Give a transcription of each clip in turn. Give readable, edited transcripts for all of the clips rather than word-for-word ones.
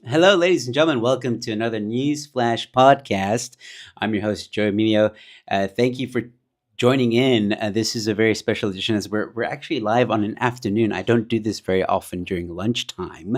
Hello, ladies and gentlemen. Welcome to another Newsflash Podcast. I'm your host, Joe Emilio. Thank you for joining in. This is a very special edition as we're actually live on an afternoon. I don't do this very often during lunchtime.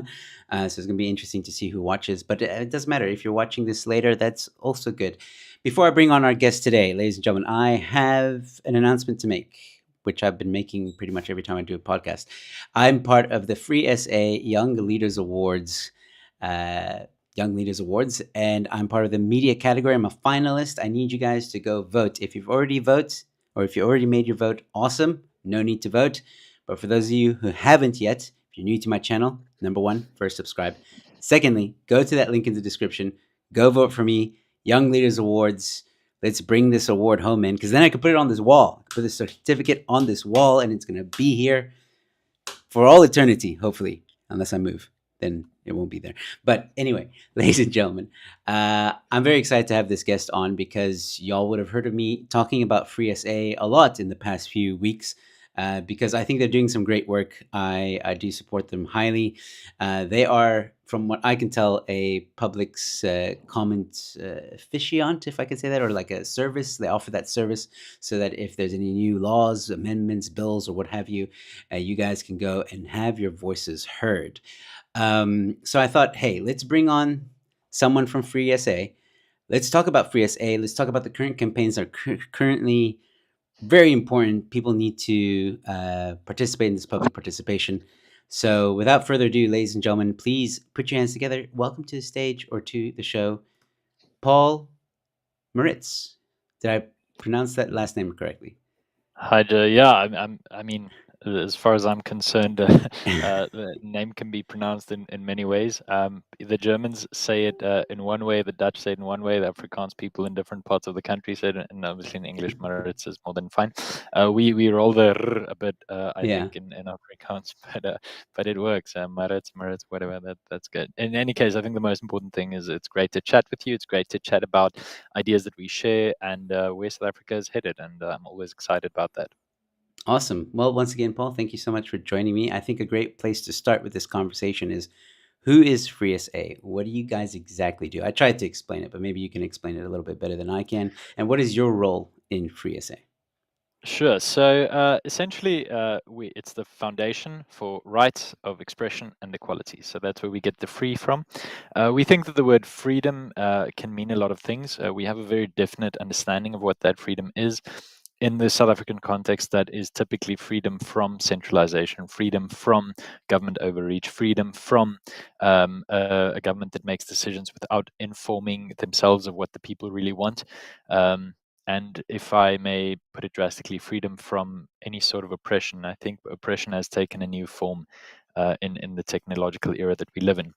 So it's going to be interesting to see who watches, but it doesn't matter. If you're watching this later, that's also good. Before I bring on our guest today, ladies and gentlemen, I have an announcement to make, which I've been making pretty much every time I do a podcast. I'm part of the FreeSA Young Leaders Awards uh, Young Leaders Awards, and I'm part of the media category. I'm a finalist. I need you guys to go vote. If you've already voted, or if you already made your vote, awesome. No need to vote. But for those of you who haven't yet, if you're new to my channel, number one, first subscribe. Secondly, go to that link in the description. Go vote for me. Young Leaders Awards. Let's bring this award home, man, because then I can put it on this wall. Put the certificate on this wall, and it's going to be here for all eternity, hopefully, unless I move. Then it won't be there. But anyway, ladies and gentlemen, I'm very excited to have this guest on because y'all would have heard of me talking about FreeSA a lot in the past few weeks. Because I think they're doing some great work. I do support them highly. They are, from what I can tell, a public's comment officiant, if I could say that, or like a service. They offer that service so that if there's any new laws, amendments, bills, or what have you, you guys can go and have your voices heard. So I thought, hey, let's bring on someone from FreeSA. Let's talk about FreeSA. Let's talk about the current campaigns that are currently very important. People need to participate in this public participation. So without further ado, ladies and gentlemen, please put your hands together. Welcome to the stage or to the show, Paul Maritz. Did I pronounce that last name correctly? Hi, Joe. Yeah, I mean, as far as I'm concerned, the name can be pronounced in many ways. The Germans say it in one way, the Dutch say it in one way, the Afrikaans people in different parts of the country say it, and obviously in English, Maritz is more than fine. We roll the r a bit, I Yeah. think, in Afrikaans, but it works. Maritz, whatever. That's good. In any case, I think the most important thing is it's great to chat with you. It's great to chat about ideas that we share and where South Africa is headed, and I'm always excited about that. Awesome. Well, once again, Paul, thank you so much for joining me. I think a great place to start with this conversation is who is FreeSA? What do you guys exactly do? I tried to explain it, but maybe you can explain it a little bit better than I can. And what is your role in FreeSA? Sure. So essentially, it's the foundation for rights of expression and equality. So that's where we get the free from. We think that the word freedom can mean a lot of things. We have a very definite understanding of what that freedom is. In the South African context, that is typically freedom from centralization, freedom from government overreach, freedom from a government that makes decisions without informing themselves of what the people really want. And if I may put it drastically, freedom from any sort of oppression. I think oppression has taken a new form in the technological era that we live in.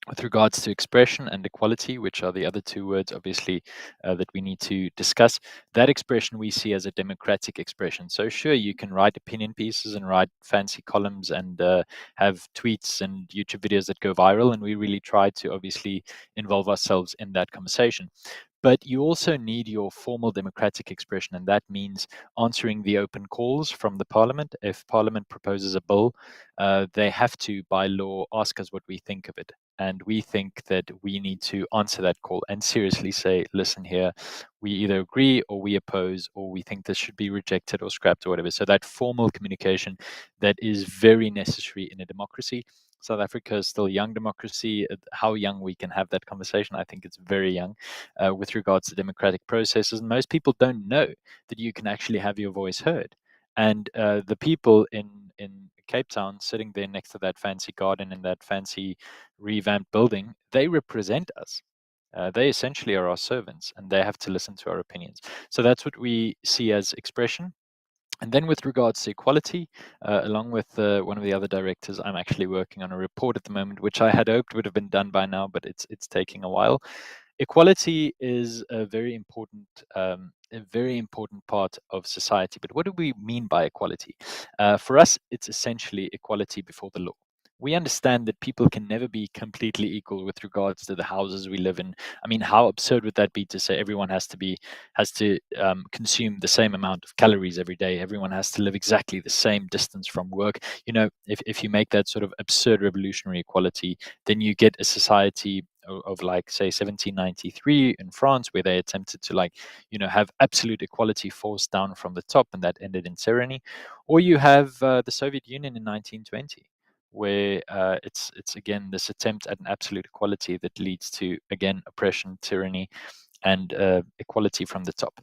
With regards to expression and equality, which are the other two words, obviously, that we need to discuss, that expression we see as a democratic expression. So, sure, you can write opinion pieces and write fancy columns and have tweets and YouTube videos that go viral, and we really try to obviously involve ourselves in that conversation. But you also need your formal democratic expression, and that means answering the open calls from the parliament. If parliament proposes a bill, they have to, by law, ask us what we think of it. And we think that we need to answer that call and seriously say, listen here, we either agree or we oppose, or we think this should be rejected or scrapped or whatever. So that formal communication that is very necessary in a democracy. South Africa is still a young democracy. How young we can have that conversation, I think it's very young with regards to democratic processes. And most people don't know that you can actually have your voice heard. And the people in Cape Town sitting there next to that fancy garden in that fancy revamped building, they represent us. They essentially are our servants and they have to listen to our opinions. So that's what we see as expression. And then, with regards to equality, along with one of the other directors, I'm actually working on a report at the moment, which I had hoped would have been done by now, but it's taking a while. Equality is a very important part of society. But what do we mean by equality? For us, it's essentially equality before the law. we understand that people can never be completely equal with regards to the houses we live in. I mean, how absurd would that be to say everyone has to consume the same amount of calories every day? Everyone has to live exactly the same distance from work. If you make that sort of absurd revolutionary equality, then you get a society of like, say, 1793 in France, where they attempted to, like, have absolute equality forced down from the top, and that ended in tyranny. Or you have the Soviet Union in 1920, where it's again this attempt at an absolute equality that leads to, again, oppression, tyranny, and equality from the top.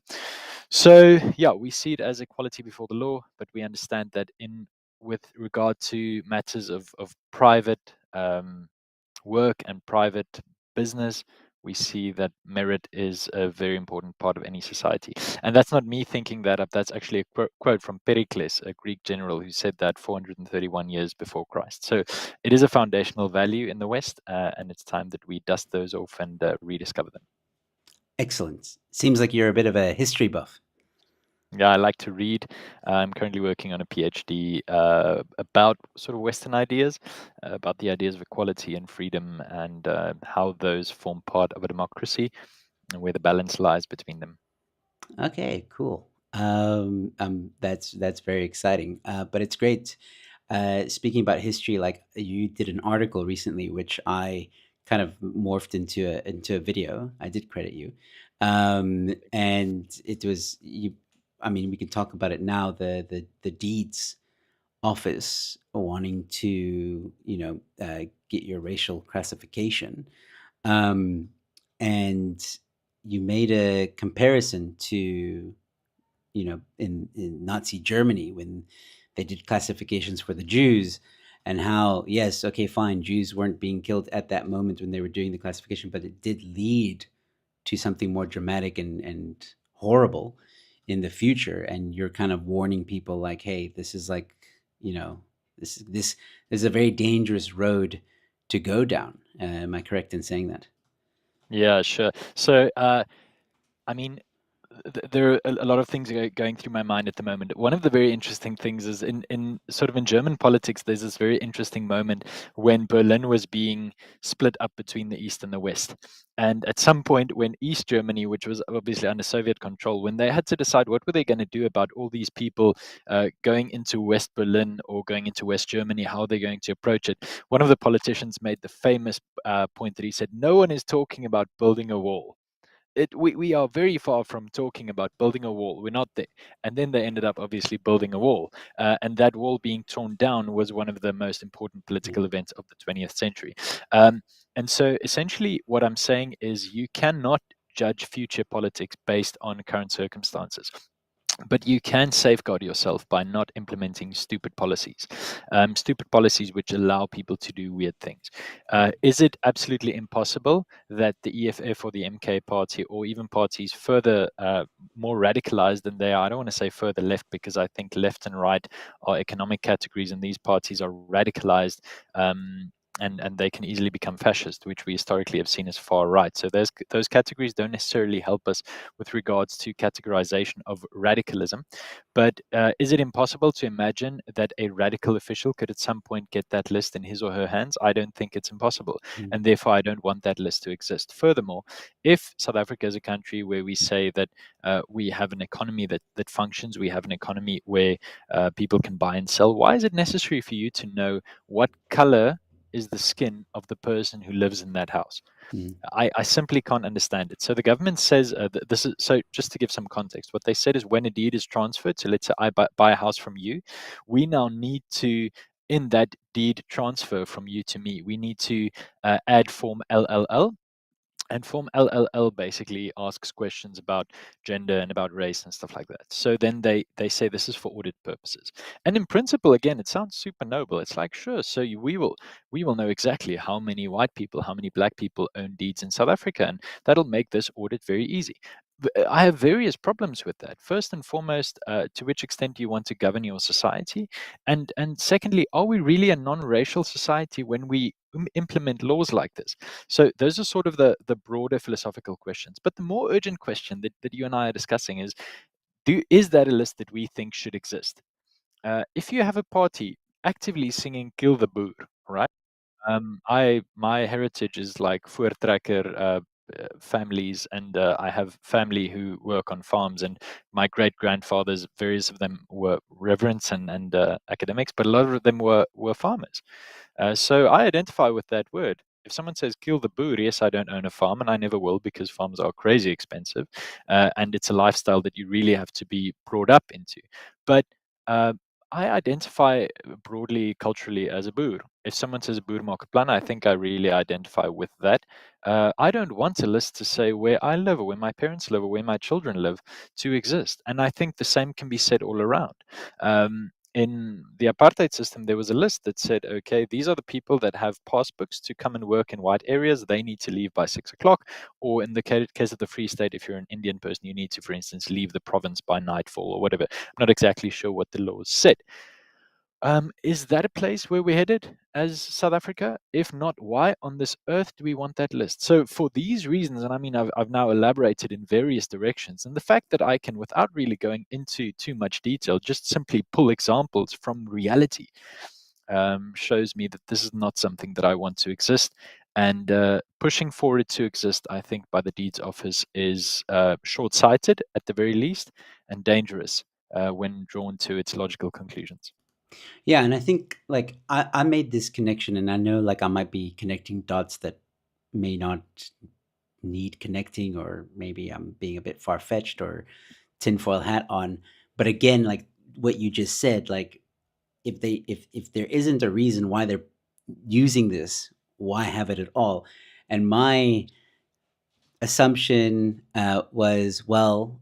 So yeah, we see it as equality before the law, but we understand that in with regard to matters of private work and private business, we see that merit is a very important part of any society. And that's not me thinking that up. That's actually a quote from Pericles, a Greek general who said that 431 years before Christ. So it is a foundational value in the West, and it's time that we dust those off and rediscover them. Excellent. Seems like you're a bit of a history buff. Yeah, I like to read. I'm currently working on a PhD about sort of Western ideas, about the ideas of equality and freedom, and how those form part of a democracy, and where the balance lies between them. Okay, cool. That's very exciting. But it's great. Speaking about history, like you did an article recently, which I kind of morphed into a video. I did credit you, and it was you. I mean, we can talk about it now. The deeds office wanting to get your racial classification, um, and you made a comparison to in Nazi Germany when they did classifications for the Jews, and how, yes, okay, fine, Jews weren't being killed at that moment when they were doing the classification, but it did lead to something more dramatic and horrible in the future. And you're kind of warning people like, hey, this is like, you know, this is a very dangerous road to go down. Am I correct in saying that? Yeah, sure. So, I mean, there are a lot of things going through my mind at the moment. One of the very interesting things is in sort of in German politics, there's this very interesting moment when Berlin was being split up between the East and the West. And at some point, when East Germany, which was obviously under Soviet control, when they had to decide what were they going to do about all these people going into West Berlin or going into West Germany, how are they going to approach it? One of the politicians made the famous point that he said, "No one is talking about building a wall. We are very far from talking about building a wall. We're not there." And then they ended up obviously building a wall. And that wall being torn down was one of the most important political Mm, events of the 20th century. Um, and so essentially, what I'm saying is you cannot judge future politics based on current circumstances, but you can safeguard yourself by not implementing stupid policies which allow people to do weird things. Is it absolutely impossible that the EFF or the MK party, or even parties further more radicalized than they are? I don't want to say further left, because I think left and right are economic categories, and these parties are radicalized. And they can easily become fascist, which we historically have seen as far right. So those categories don't necessarily help us with regards to categorization of radicalism. But is it impossible to imagine that a radical official could at some point get that list in his or her hands? I don't think it's impossible. mm, And therefore, I don't want that list to exist. Furthermore, if South Africa is a country where we say that we have an economy that functions, we have an economy where people can buy and sell, why is it necessary for you to know what color is the skin of the person who lives in that house? mm, I simply can't understand it. So the government says this is so. Just to give some context, what they said is when a deed is transferred, so let's say I buy a house from you, we now need to, in that deed transfer from you to me, we need to add Form LLL. And Form LLL basically asks questions about gender and about race and stuff like that. So then they say this is for audit purposes. And in principle, again, it sounds super noble. It's like, sure, so we will know exactly how many white people, how many black people own deeds in South Africa, and that'll make this audit very easy. I have various problems with that. First and foremost, to which extent do you want to govern your society? And secondly, are we really a non-racial society when we implement laws like this? So those are sort of the broader philosophical questions. But the more urgent question that you and I are discussing is, is that a list that we think should exist? If you have a party actively singing "Kill the Boer," right? My heritage is like voortrekker families, and I have family who work on farms, and my great grandfathers, various of them were reverends and academics, but a lot of them were farmers. So I identify with that word. If someone says kill the boer, yes, I don't own a farm, and I never will, because farms are crazy expensive, and it's a lifestyle that you really have to be brought up into. But uh, I identify broadly culturally as a boer. If someone says boer maak 'n plan, I think I really identify with that. I don't want a list to say where I live or where my parents live or where my children live to exist. And I think the same can be said all around. In the apartheid system, there was a list that said, okay, these are the people that have passbooks to come and work in white areas. They need to leave by 6 o'clock. Or in the case of the Free State, if you're an Indian person, you need to, for instance, leave the province by nightfall or whatever. I'm not exactly sure what the laws said. Is that a place where we're headed as South Africa? If not, why on this earth do we want that list? So, for these reasons, and I mean, I've now elaborated in various directions, and the fact that I can, without really going into too much detail, just simply pull examples from reality, shows me that this is not something that I want to exist. And pushing for it to exist, I think, by the deeds office is short sighted at the very least, and dangerous when drawn to its logical conclusions. Yeah, and I think like I made this connection, and I know like I might be connecting dots that may not need connecting, or maybe I'm being a bit far fetched or tinfoil hat on. But again, like what you just said, like if there isn't a reason why they're using this, why have it at all? And my assumption was, well,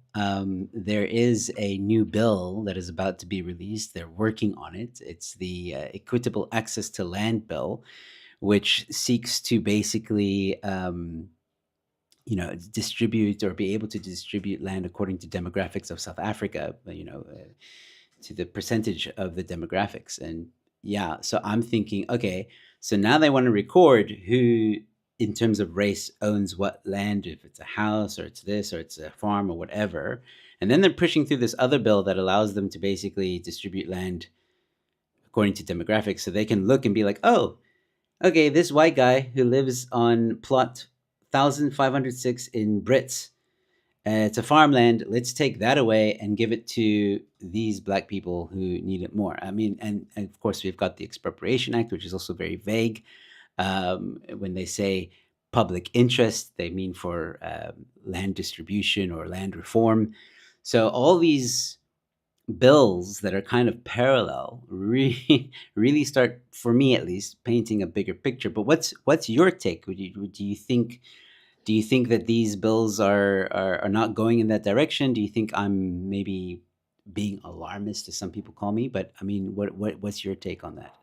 there is a new bill that is about to be released. They're working on it. It's the Equitable Access to Land bill, which seeks to basically, distribute or be able to distribute land according to demographics of South Africa, to the percentage of the demographics. And yeah, so I'm thinking, okay, so now they want to record who, in terms of race, owns what land, if it's a house or it's this or it's a farm or whatever. And then they're pushing through this other bill that allows them to basically distribute land according to demographics. So they can look and be like, oh, okay, this white guy who lives on plot 1506 in Brits, it's a farmland. Let's take that away and give it to these black people who need it more. I mean, and of course, we've got the Expropriation Act, which is also very vague. When they say public interest, they mean for land distribution or land reform. So all these bills that are kind of parallel really really start, for me at least, painting a bigger picture. But what's your take? Do you think that these bills are not going in that direction? Do you think I'm maybe being alarmist, as some people call me? But I mean, what's your take on that?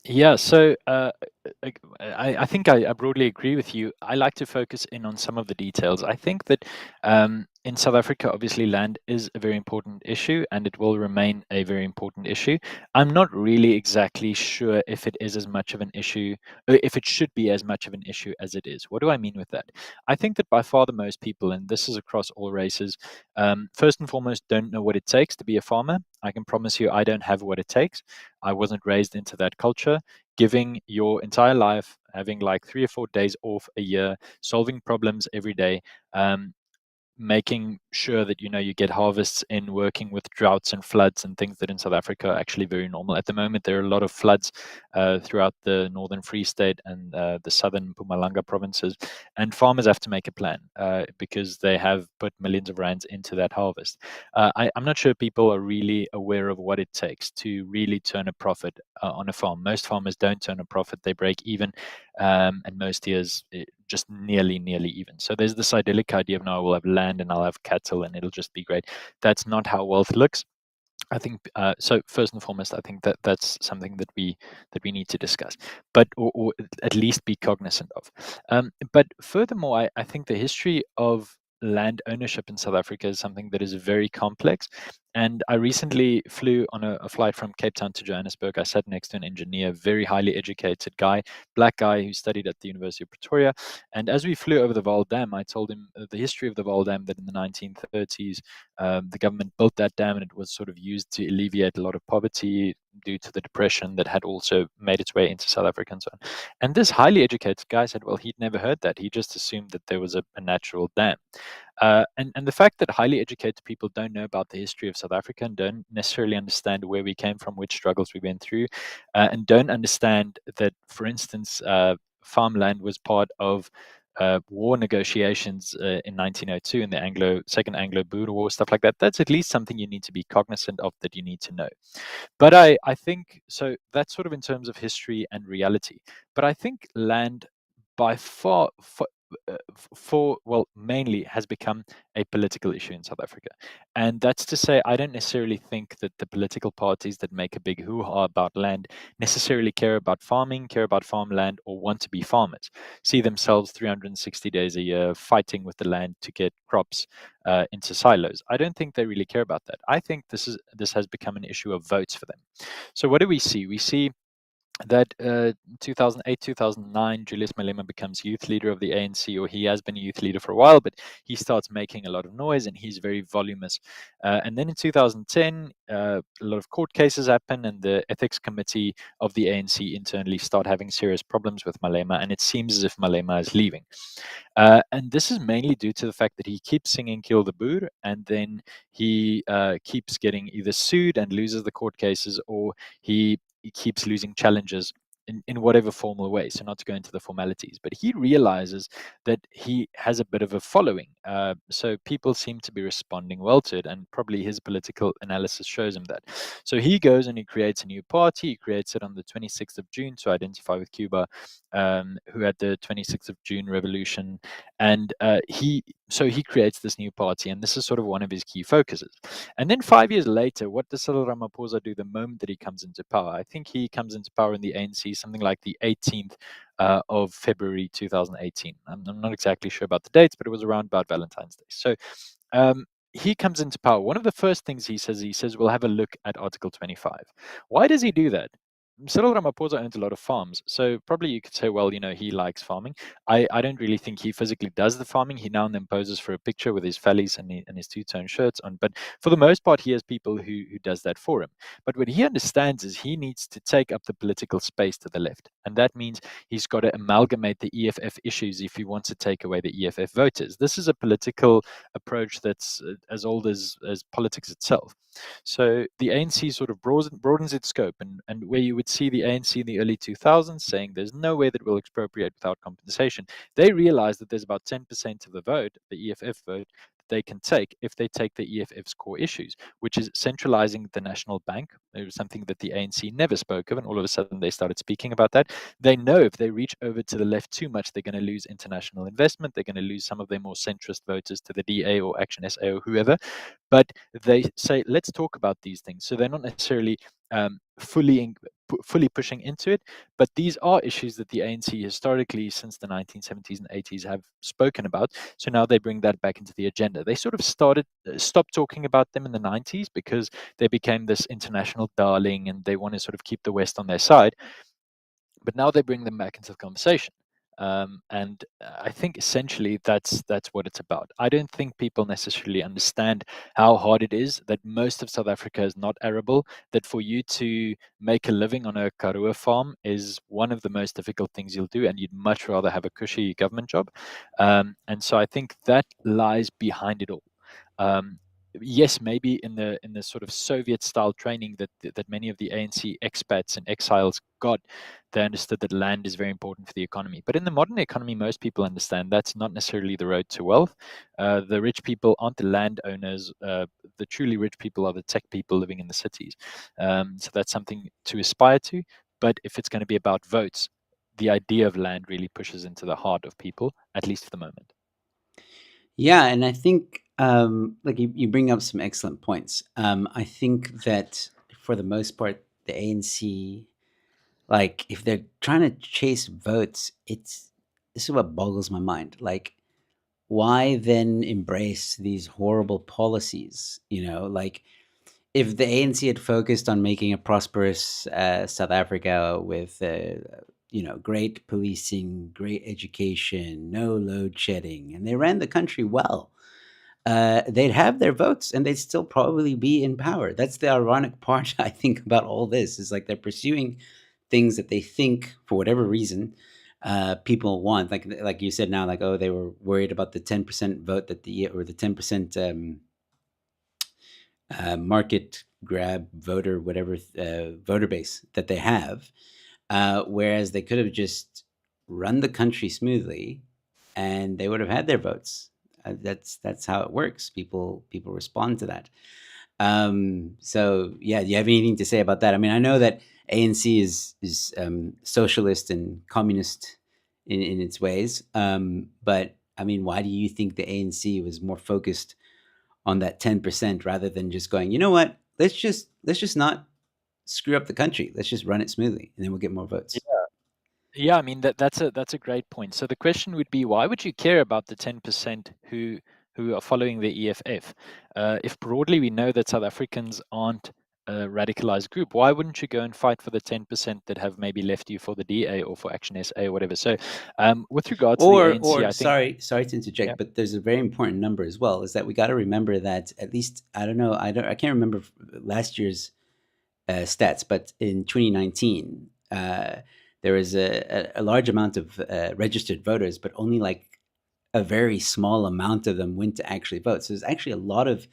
Yeah, so I think I broadly agree with you. I like to focus in on some of the details. I think that in South Africa, obviously, land is a very important issue, and it will remain a very important issue. I'm not really exactly sure if it is as much of an issue, or if it should be as much of an issue as it is. What do I mean with that? I think that by far the most people, and this is across all races, first and foremost, don't know what it takes to be a farmer. I can promise you, I don't have what it takes. I wasn't raised into that culture. Giving your entire life, having like 3 or 4 days off a year, solving problems every day, making sure that you get harvests in, working with droughts and floods and things that in South Africa are actually very normal. At the moment, there are a lot of floods throughout the northern Free State and the southern Mpumalanga provinces, and farmers have to make a plan because they have put millions of rands into that harvest. I'm not sure people are really aware of what it takes to really turn a profit on a farm. Most farmers don't turn a profit; they break even, and most years just nearly even. So there's this idyllic idea of, now I will have land and I'll have cattle and it'll just be great. That's not how wealth looks. I think so. First and foremost, I think that that's something that we need to discuss, but or at least be cognizant of. But furthermore, I think the history of land ownership in South Africa is something that is very complex. And I recently flew on a flight from Cape Town to Johannesburg. I sat next to an engineer, very highly educated guy, black guy who studied at the University of Pretoria. And as we flew over the Vaal Dam, I told him the history of the Vaal Dam, that in the 1930s, the government built that dam and it was sort of used to alleviate a lot of poverty. due to the depression that had also made its way into South Africa and so on. And this highly educated guy said, well, he'd never heard that. He just assumed that there was a natural dam. And the fact that highly educated people don't know about the history of South Africa and don't necessarily understand where we came from, which struggles we went through, and don't understand that, for instance, farmland was part of war negotiations in 1902 in the Second Anglo-Boer War, stuff like that. That's at least something you need to be cognizant of, that you need to know. But I think so. That's sort of in terms of history and reality. But I think land by far, mainly has become a political issue in South Africa. And that's to say, I don't necessarily think that the political parties that make a big hoo-ha about land necessarily care about farming, care about farmland, or want to be farmers, see themselves 360 days a year fighting with the land to get crops into silos. I don't think they really care about that. I think this has become an issue of votes for them. So what do we see? We see that 2008, 2009, Julius Malema becomes youth leader of the ANC, or he has been a youth leader for a while, but he starts making a lot of noise and he's very voluminous. And then in 2010, a lot of court cases happen, and the ethics committee of the ANC internally start having serious problems with Malema, and it seems as if Malema is leaving. And this is mainly due to the fact that he keeps singing Kill the Boer, and then he keeps getting either sued and loses the court cases, or he keeps losing challenges in whatever formal way. So not to go into the formalities, but he realizes that he has a bit of a following. So people seem to be responding well to it, and probably his political analysis shows him that. So he goes and he creates a new party. He creates it on the 26th of June to identify with Cuba, who had the 26th of June revolution. And he creates this new party, and this is sort of one of his key focuses. And then 5 years later, what does Cyril Ramaphosa do the moment that he comes into power? I think he comes into power in the ANC something like the 18th of February 2018. I'm not exactly sure about the dates, but it was around about Valentine's Day. So he comes into power. One of the first things he says, we'll have a look at Article 25. Why does he do that? Cyril Ramaphosa owns a lot of farms, so probably you could say, well, he likes farming. I don't really think he physically does the farming. He now and then poses for a picture with his fellies and his two-tone shirts on, but for the most part, he has people who does that for him. But what he understands is he needs to take up the political space to the left, and that means he's got to amalgamate the EFF issues if he wants to take away the EFF voters. This is a political approach that's as old as politics itself. So the ANC sort of broadens its scope, and where you would see the ANC in the early 2000s saying there's no way that we'll expropriate without compensation, they realize that there's about 10% of the vote, the EFF vote, that they can take if they take the EFF's core issues, which is centralizing the national bank. It was something that the ANC never spoke of, and all of a sudden they started speaking about that. They know if they reach over to the left too much, they're going to lose international investment. They're going to lose some of their more centrist voters to the DA or Action SA or whoever. But they say, let's talk about these things. So they're not necessarily fully pushing into it, but these are issues that the ANC historically, since the 1970s and 80s, have spoken about. So now they bring that back into the agenda. They sort of stopped talking about them in the 90s because they became this international darling and they want to sort of keep the West on their side. But now they bring them back into the conversation. And I think essentially that's what it's about. I don't think people necessarily understand how hard it is, that most of South Africa is not arable, that for you to make a living on a Karoo farm is one of the most difficult things you'll do, and you'd much rather have a cushy government job. And so I think that lies behind it all. Yes, maybe in the sort of Soviet style training that many of the ANC expats and exiles got, they understood that land is very important for the economy. But in the modern economy, most people understand that's not necessarily the road to wealth. The rich people aren't the landowners. The truly rich people are the tech people living in the cities. So that's something to aspire to. But if it's going to be about votes, the idea of land really pushes into the heart of people, at least for the moment. Yeah, and I think like you bring up some excellent points. I think that for the most part, the ANC, like if they're trying to chase votes, this is what boggles my mind. Like, why then embrace these horrible policies? Like if the ANC had focused on making a prosperous South Africa with great policing, great education, no load shedding, and they ran the country well. they'd have their votes and they'd still probably be in power. That's the ironic part, I think, about all this is like they're pursuing things that they think, for whatever reason, people want. Like you said now, like, oh, they were worried about the 10% vote or the 10% market grab voter, whatever, voter base that they have. Whereas they could have just run the country smoothly and they would have had their votes. That's how it works. People respond to that. So yeah, do you have anything to say about that? I mean, I know that ANC is socialist and communist in its ways, but I mean, why do you think the ANC was more focused on that 10% rather than just going, you know what, let's just not screw up the country, let's just run it smoothly, and then we'll get more votes. Yeah, I mean that's a great point. So the question would be, why would you care about the 10% who are following the EFF? If broadly we know that South Africans aren't a radicalized group, why wouldn't you go and fight for the 10% that have maybe left you for the DA or for Action SA or whatever? So with regard to the ANC, Or I think, sorry to interject, yeah, but there's a very important number as well. Is that we got to remember that at least I can't remember last year's stats, but in 2019 there was a large amount of registered voters, but only like a very small amount of them went to actually vote. So there's actually a lot of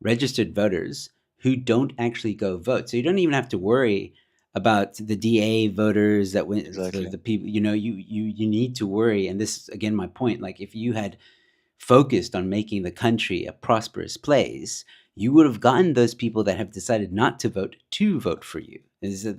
registered voters who don't actually go vote. So you don't even have to worry about the DA voters that went, exactly. the people, you need to worry. And this is again my point. Like if you had focused on making the country a prosperous place, you would have gotten those people that have decided not to vote for you. Yeah.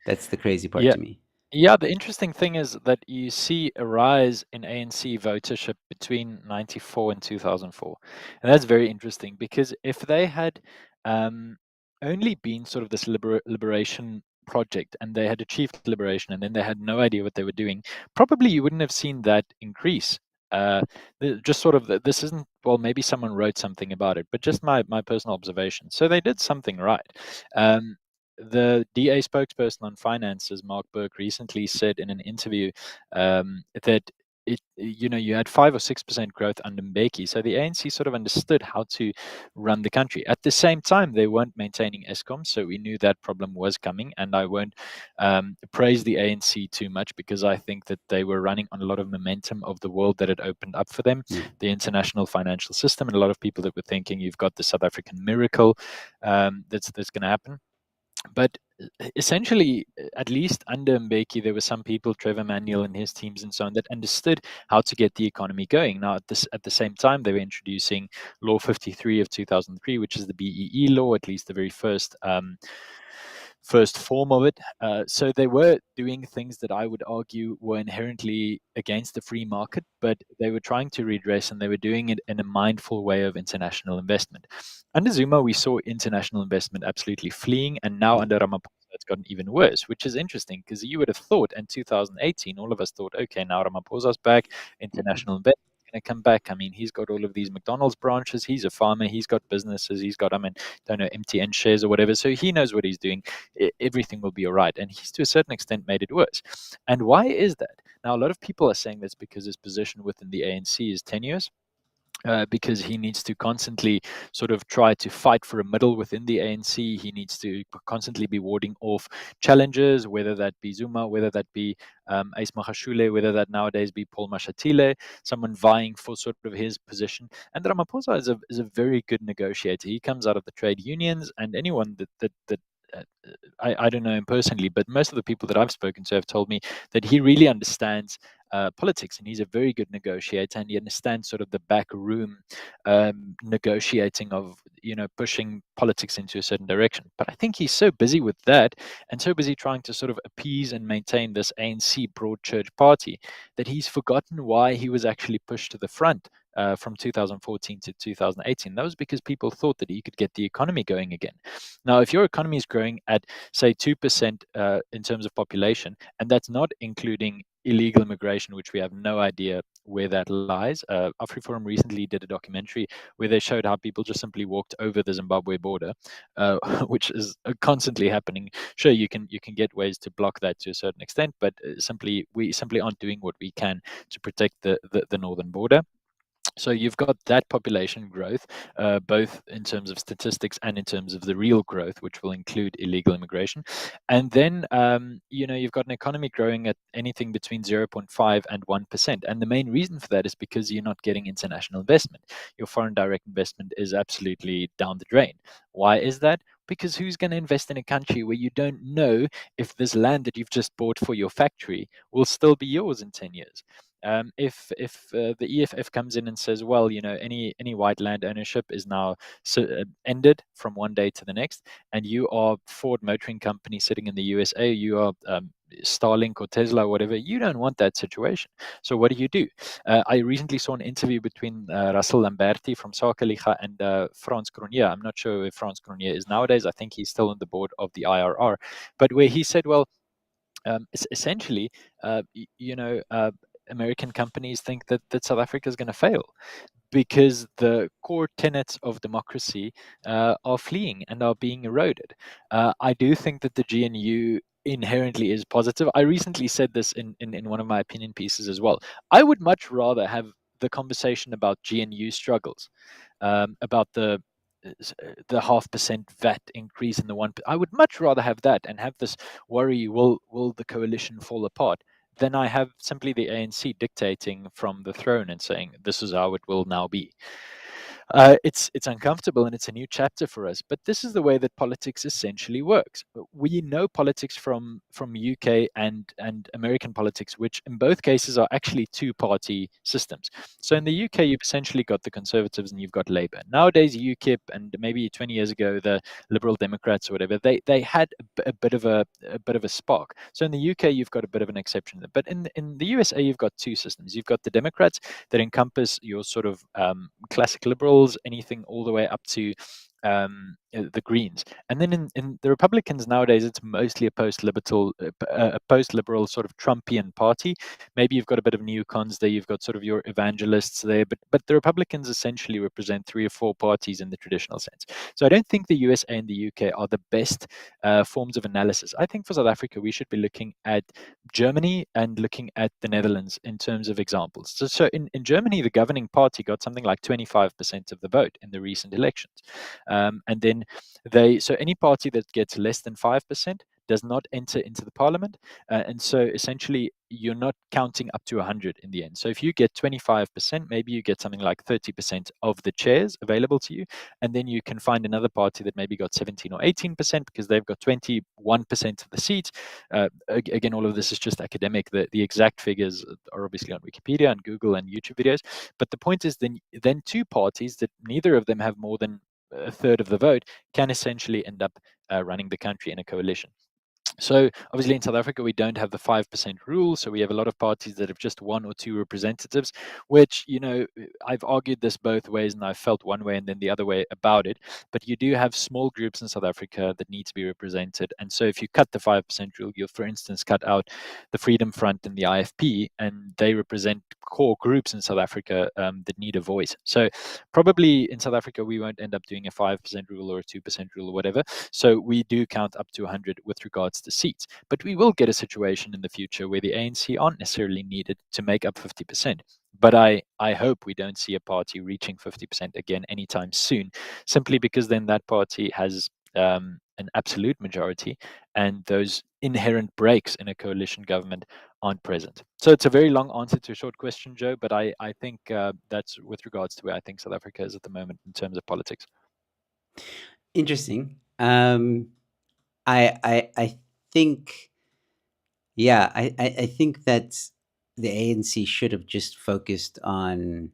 That's the crazy part Yeah. to me. Yeah, the interesting thing is that you see a rise in ANC votership between 94 and 2004. And that's very interesting because if they had um, only been sort of this liberation project and they had achieved liberation and then they had no idea what they were doing, probably you wouldn't have seen that increase. Just sort of, this isn't, well, maybe someone wrote something about it, but just my personal observation. So they did something right. Um, the DA spokesperson on finances, Mark Burke, recently said in an interview that you had 5 or 6% growth under Mbeki, so the ANC sort of understood how to run the country. At the same time, they weren't maintaining Eskom, so we knew that problem was coming. And I won't praise the ANC too much because I think that they were running on a lot of momentum of the world that had opened up for them, Yeah. the international financial system, and a lot of people that were thinking you've got the South African miracle that's going to happen. But essentially, at least under Mbeki, there were some people, Trevor Manuel and his teams and so on, that understood how to get the economy going. Now, at the same time, they were introducing Law 53 of 2003, which is the BEE law, at least the very first form of it. So they were doing things that I would argue were inherently against the free market, but they were trying to redress and they were doing it in a mindful way of international investment. Under Zuma, we saw international investment absolutely fleeing, and now Yeah. under Ramaphosa, it's gotten even worse, which is interesting because you would have thought in 2018, all of us thought, okay, now Ramaphosa's back, international investment going to come back. I mean, he's got all of these McDonald's branches. He's a farmer. He's got businesses. He's got, I mean, don't know, MTN shares or whatever. So he knows what he's doing. Everything will be all right. And he's to a certain extent made it worse. And why is that? Now, a lot of people are saying that's because his position within the ANC is tenuous. Because he needs to constantly sort of try to fight for a middle within the ANC. He needs to constantly be warding off challenges, whether that be Zuma, whether that be Ace Magashule, whether that nowadays be Paul Mashatile, someone vying for sort of his position. And Ramaphosa is a very good negotiator. He comes out of the trade unions, and anyone that I don't know him personally, but most of the people that I've spoken to have told me that he really understands politics, and he's a very good negotiator, and he understands sort of the back room negotiating of pushing politics into a certain direction. But I think he's so busy with that, and so busy trying to sort of appease and maintain this ANC broad church party, that he's forgotten why he was actually pushed to the front. From 2014 to 2018. That was because people thought that he could get the economy going again. Now, if your economy is growing at, say, 2% in terms of population, and that's not including illegal immigration, which we have no idea where that lies. AfriForum recently did a documentary where they showed how people just simply walked over the Zimbabwe border, which is constantly happening. Sure, you can get ways to block that to a certain extent, but we simply aren't doing what we can to protect the northern border. So you've got that population growth, both in terms of statistics and in terms of the real growth, which will include illegal immigration. And then, you've got an economy growing at anything between 0.5 and 1%. And the main reason for that is because you're not getting international investment. Your foreign direct investment is absolutely down the drain. Why is that? Because who's going to invest in a country where you don't know if this land that you've just bought for your factory will still be yours in 10 years? If the EFF comes in and says, well, any white land ownership is now ended from one day to the next, and you are Ford Motoring Company sitting in the USA, you are Starlink or Tesla or whatever, you don't want that situation. So what do? I recently saw an interview between Russell Lamberti from Sakeliga and Frans Cronje. I'm not sure if Frans Cronje is nowadays. I think he's still on the board of the IRR, but where he said, well, essentially, American companies think that South Africa is going to fail because the core tenets of democracy are fleeing and are being eroded. I do think that the GNU inherently is positive. I recently said this in one of my opinion pieces as well. I would much rather have the conversation about GNU struggles, about the 0.5% VAT increase in the one. I would much rather have that and have this worry: will the coalition fall apart? Than I have simply the ANC dictating from the throne and saying this is how it will now be. It's uncomfortable and it's a new chapter for us. But this is the way that politics essentially works. We know politics from UK and American politics, which in both cases are actually two-party systems. So in the UK, you've essentially got the Conservatives and you've got Labour. Nowadays, UKIP and maybe 20 years ago, the Liberal Democrats or whatever, they had a bit of a spark. So in the UK, you've got a bit of an exception. But in the USA, you've got two systems. You've got the Democrats that encompass your sort of classic liberals, anything all the way up to the Greens. And then in the Republicans nowadays, it's mostly a post-liberal sort of Trumpian party. Maybe you've got a bit of neocons there, you've got sort of your evangelists there, but the Republicans essentially represent 3 or 4 parties in the traditional sense. So I don't think the USA and the UK are the best forms of analysis. I think for South Africa, we should be looking at Germany and looking at the Netherlands in terms of examples. So in Germany, the governing party got something like 25% of the vote in the recent elections. And then so any party that gets less than 5% does not enter into the parliament. And so essentially, you're not counting up to 100 in the end. So if you get 25%, maybe you get something like 30% of the chairs available to you. And then you can find another party that maybe got 17 or 18% because they've got 21% of the seats. Again, all of this is just academic. The exact figures are obviously on Wikipedia and Google and YouTube videos. But the point is then two parties that neither of them have more than a third of the vote can essentially end up running the country in a coalition. So obviously in South Africa, we don't have the 5% rule. So we have a lot of parties that have just 1 or 2 representatives, which, I've argued this both ways and I've felt one way and then the other way about it. But you do have small groups in South Africa that need to be represented. And so if you cut the 5% rule, you'll, for instance, cut out the Freedom Front and the IFP, and they represent core groups in South Africa that need a voice. So probably in South Africa, we won't end up doing a 5% rule or a 2% rule or whatever. So we do count up to 100 with regards to seats. But we will get a situation in the future where the ANC aren't necessarily needed to make up 50%. But I hope we don't see a party reaching 50% again anytime soon, simply because then that party has an absolute majority, and those inherent breaks in a coalition government aren't present. So it's a very long answer to a short question, Joe, but I think that's with regards to where I think South Africa is at the moment in terms of politics. Interesting. I think, yeah, I think that the ANC should have just focused on,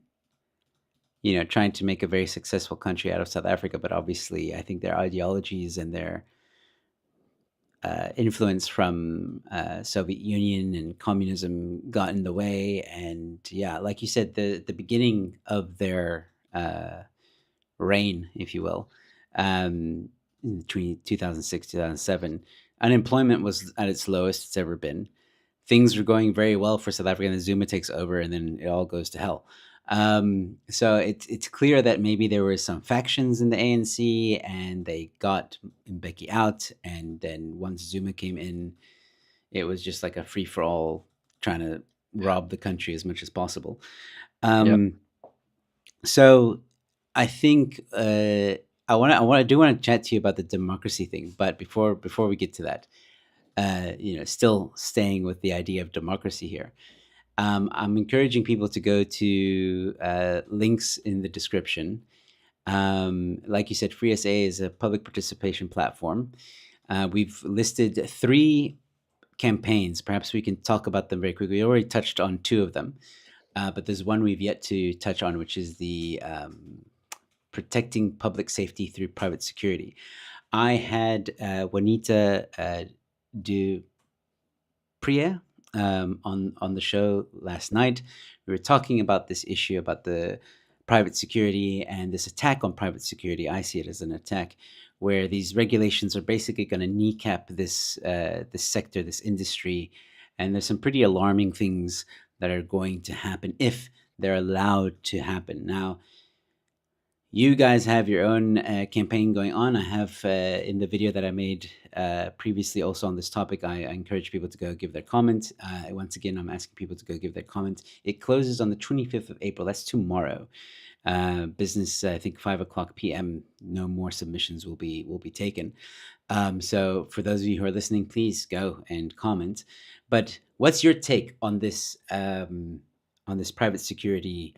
trying to make a very successful country out of South Africa. But obviously, I think their ideologies and their influence from Soviet Union and communism got in the way. And yeah, like you said, the beginning of their reign, if you will, between 2006 2007, unemployment was at its lowest it's ever been. Things were going very well for South Africa, and then Zuma takes over, and then it all goes to hell. So it's clear that maybe there were some factions in the ANC, and they got Mbeki out, and then once Zuma came in, it was just like a free for all, trying to rob the country as much as possible. Yep. Um, So I think I do want to chat to you about the democracy thing, but before we get to that, still staying with the idea of democracy here, I'm encouraging people to go to links in the description. Like you said, FreeSA is a public participation platform. We've listed three campaigns. Perhaps we can talk about them very quickly. We already touched on two of them, but there's one we've yet to touch on, which is the protecting public safety through private security. I had Juanita do Priya on the show last night. We were talking about this issue about the private security and this attack on private security. I see it as an attack where these regulations are basically going to kneecap this sector, this industry, and there's some pretty alarming things that are going to happen if they're allowed to happen. Now, you guys have your own campaign going on. I have in the video that I made previously also on this topic, I encourage people to go give their comment. Once again, I'm asking people to go give their comment. It closes on the 25th of April. That's tomorrow. Business, I think 5 o'clock p.m. No more submissions will be taken. So for those of you who are listening, please go and comment. But what's your take on this private security?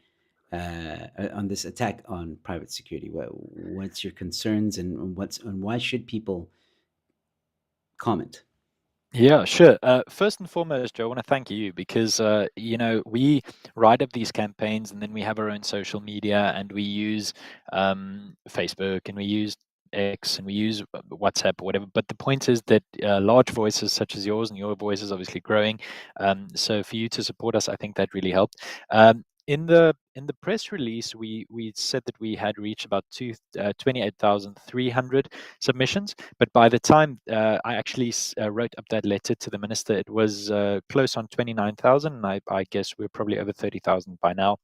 On this attack on private security, what's your concerns and why should people comment? Yeah, sure. First and foremost, Joe, I want to thank you because we write up these campaigns and then we have our own social media and we use Facebook and we use X and we use WhatsApp or whatever. But the point is that large voices such as yours, and your voice is obviously growing. So for you to support us, I think that really helped. In the press release, we said that we had reached about 28,300 submissions, but by the time I actually wrote up that letter to the minister, it was close on 29,000, and I guess we're probably over 30,000 by now.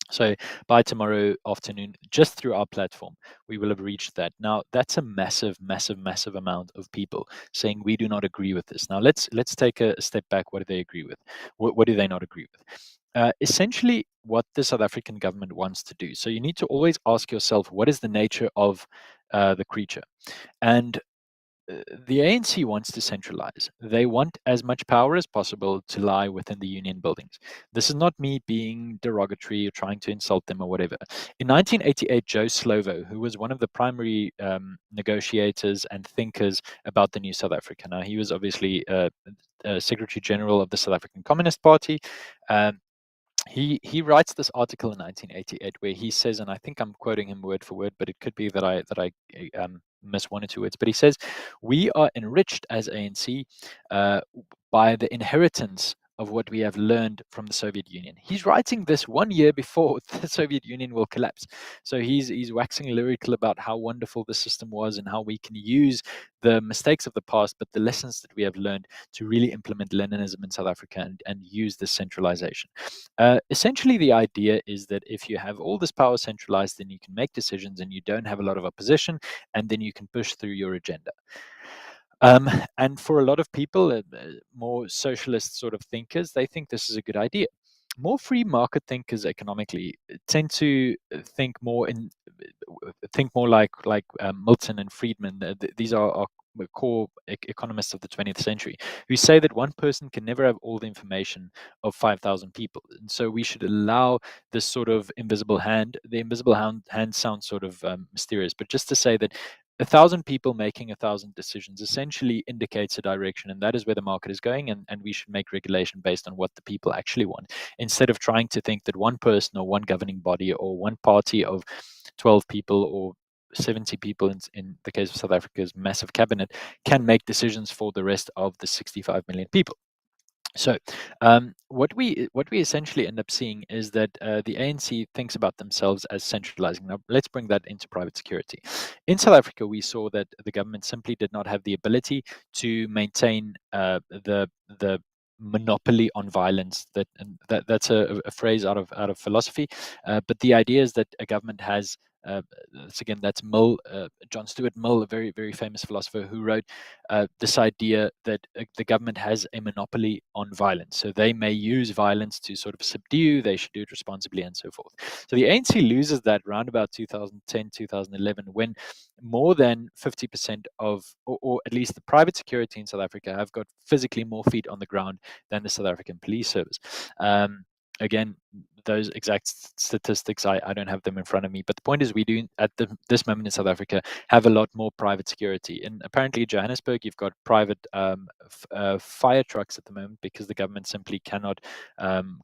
So by tomorrow afternoon, just through our platform, we will have reached that. Now that's a massive, massive, massive amount of people saying we do not agree with this. Now let's take a step back. What do they agree with? What do they not agree with? Essentially, what the South African government wants to do. So you need to always ask yourself, what is the nature of the creature? And the ANC wants to centralize. They want as much power as possible to lie within the union buildings. This is not me being derogatory or trying to insult them or whatever. In 1988, Joe Slovo, who was one of the primary negotiators and thinkers about the new South Africa, now he was obviously Secretary General of the South African Communist Party. He writes this article in 1988 where he says, and I think I'm quoting him word for word, but it could be that I miss one or two words. But he says, "We are enriched as ANC by the inheritance of what we have learned from the Soviet Union." He's writing this 1 year before the Soviet Union will collapse. So he's waxing lyrical about how wonderful the system was and how we can use the mistakes of the past, but the lessons that we have learned to really implement Leninism in South Africa and use this centralization. Essentially, the idea is that if you have all this power centralized, then you can make decisions and you don't have a lot of opposition, and then you can push through your agenda. And for a lot of people, more socialist sort of thinkers, they think this is a good idea. More free market thinkers economically tend to think more like Milton and Friedman. These are core economists of the 20th century, who say that one person can never have all the information of 5,000 people, and so we should allow this sort of invisible hand. The invisible hand sounds sort of mysterious, but just to say that 1,000 people making 1,000 decisions essentially indicates a direction, and that is where the market is going, and we should make regulation based on what the people actually want, instead of trying to think that one person or one governing body or one party of 12 people or 70 people in the case of South Africa's massive cabinet can make decisions for the rest of the 65 million people. So what we essentially end up seeing is that the ANC thinks about themselves as centralizing. Now let's bring that into private security. In South Africa, we saw that the government simply did not have the ability to maintain the monopoly on violence. That's a phrase out of philosophy, but the idea is that a government has That's Mill, John Stuart Mill, a very, very famous philosopher who wrote this idea that the government has a monopoly on violence. So they may use violence to sort of subdue, they should do it responsibly, and so forth. So the ANC loses that around about 2010, 2011, when more than 50% of, or at least the private security in South Africa, have got physically more feet on the ground than the South African Police Service. Again, those exact statistics, I don't have them in front of me, but the point is we do at this moment in South Africa have a lot more private security. And apparently Johannesburg, you've got private fire trucks at the moment because the government simply cannot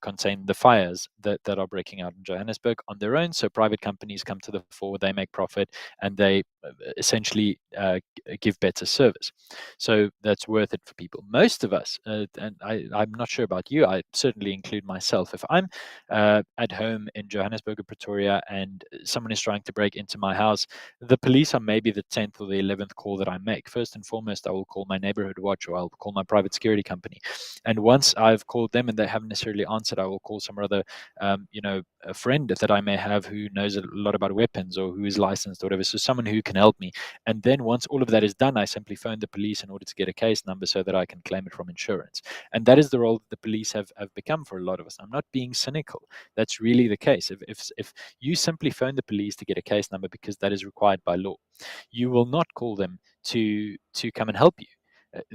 contain the fires that are breaking out in Johannesburg on their own. So private companies come to the fore, they make profit, and they essentially give better service. So that's worth it for people. Most of us, and I'm not sure about you, I certainly include myself. If I'm at home in Johannesburg or Pretoria and someone is trying to break into my house, the police are maybe the 10th or the 11th call that I make. First and foremost, I will call my neighborhood watch, or I'll call my private security company. And once I've called them and they haven't necessarily answered, I will call some other, a friend that I may have who knows a lot about weapons or who is licensed or whatever. So someone who can help me. And then once all of that is done, I simply phone the police in order to get a case number so that I can claim it from insurance. And that is the role that the police have become for a lot of us. I'm not being cynical. That's really the case. If you simply phone the police to get a case number because that is required by law, you will not call them to come and help you.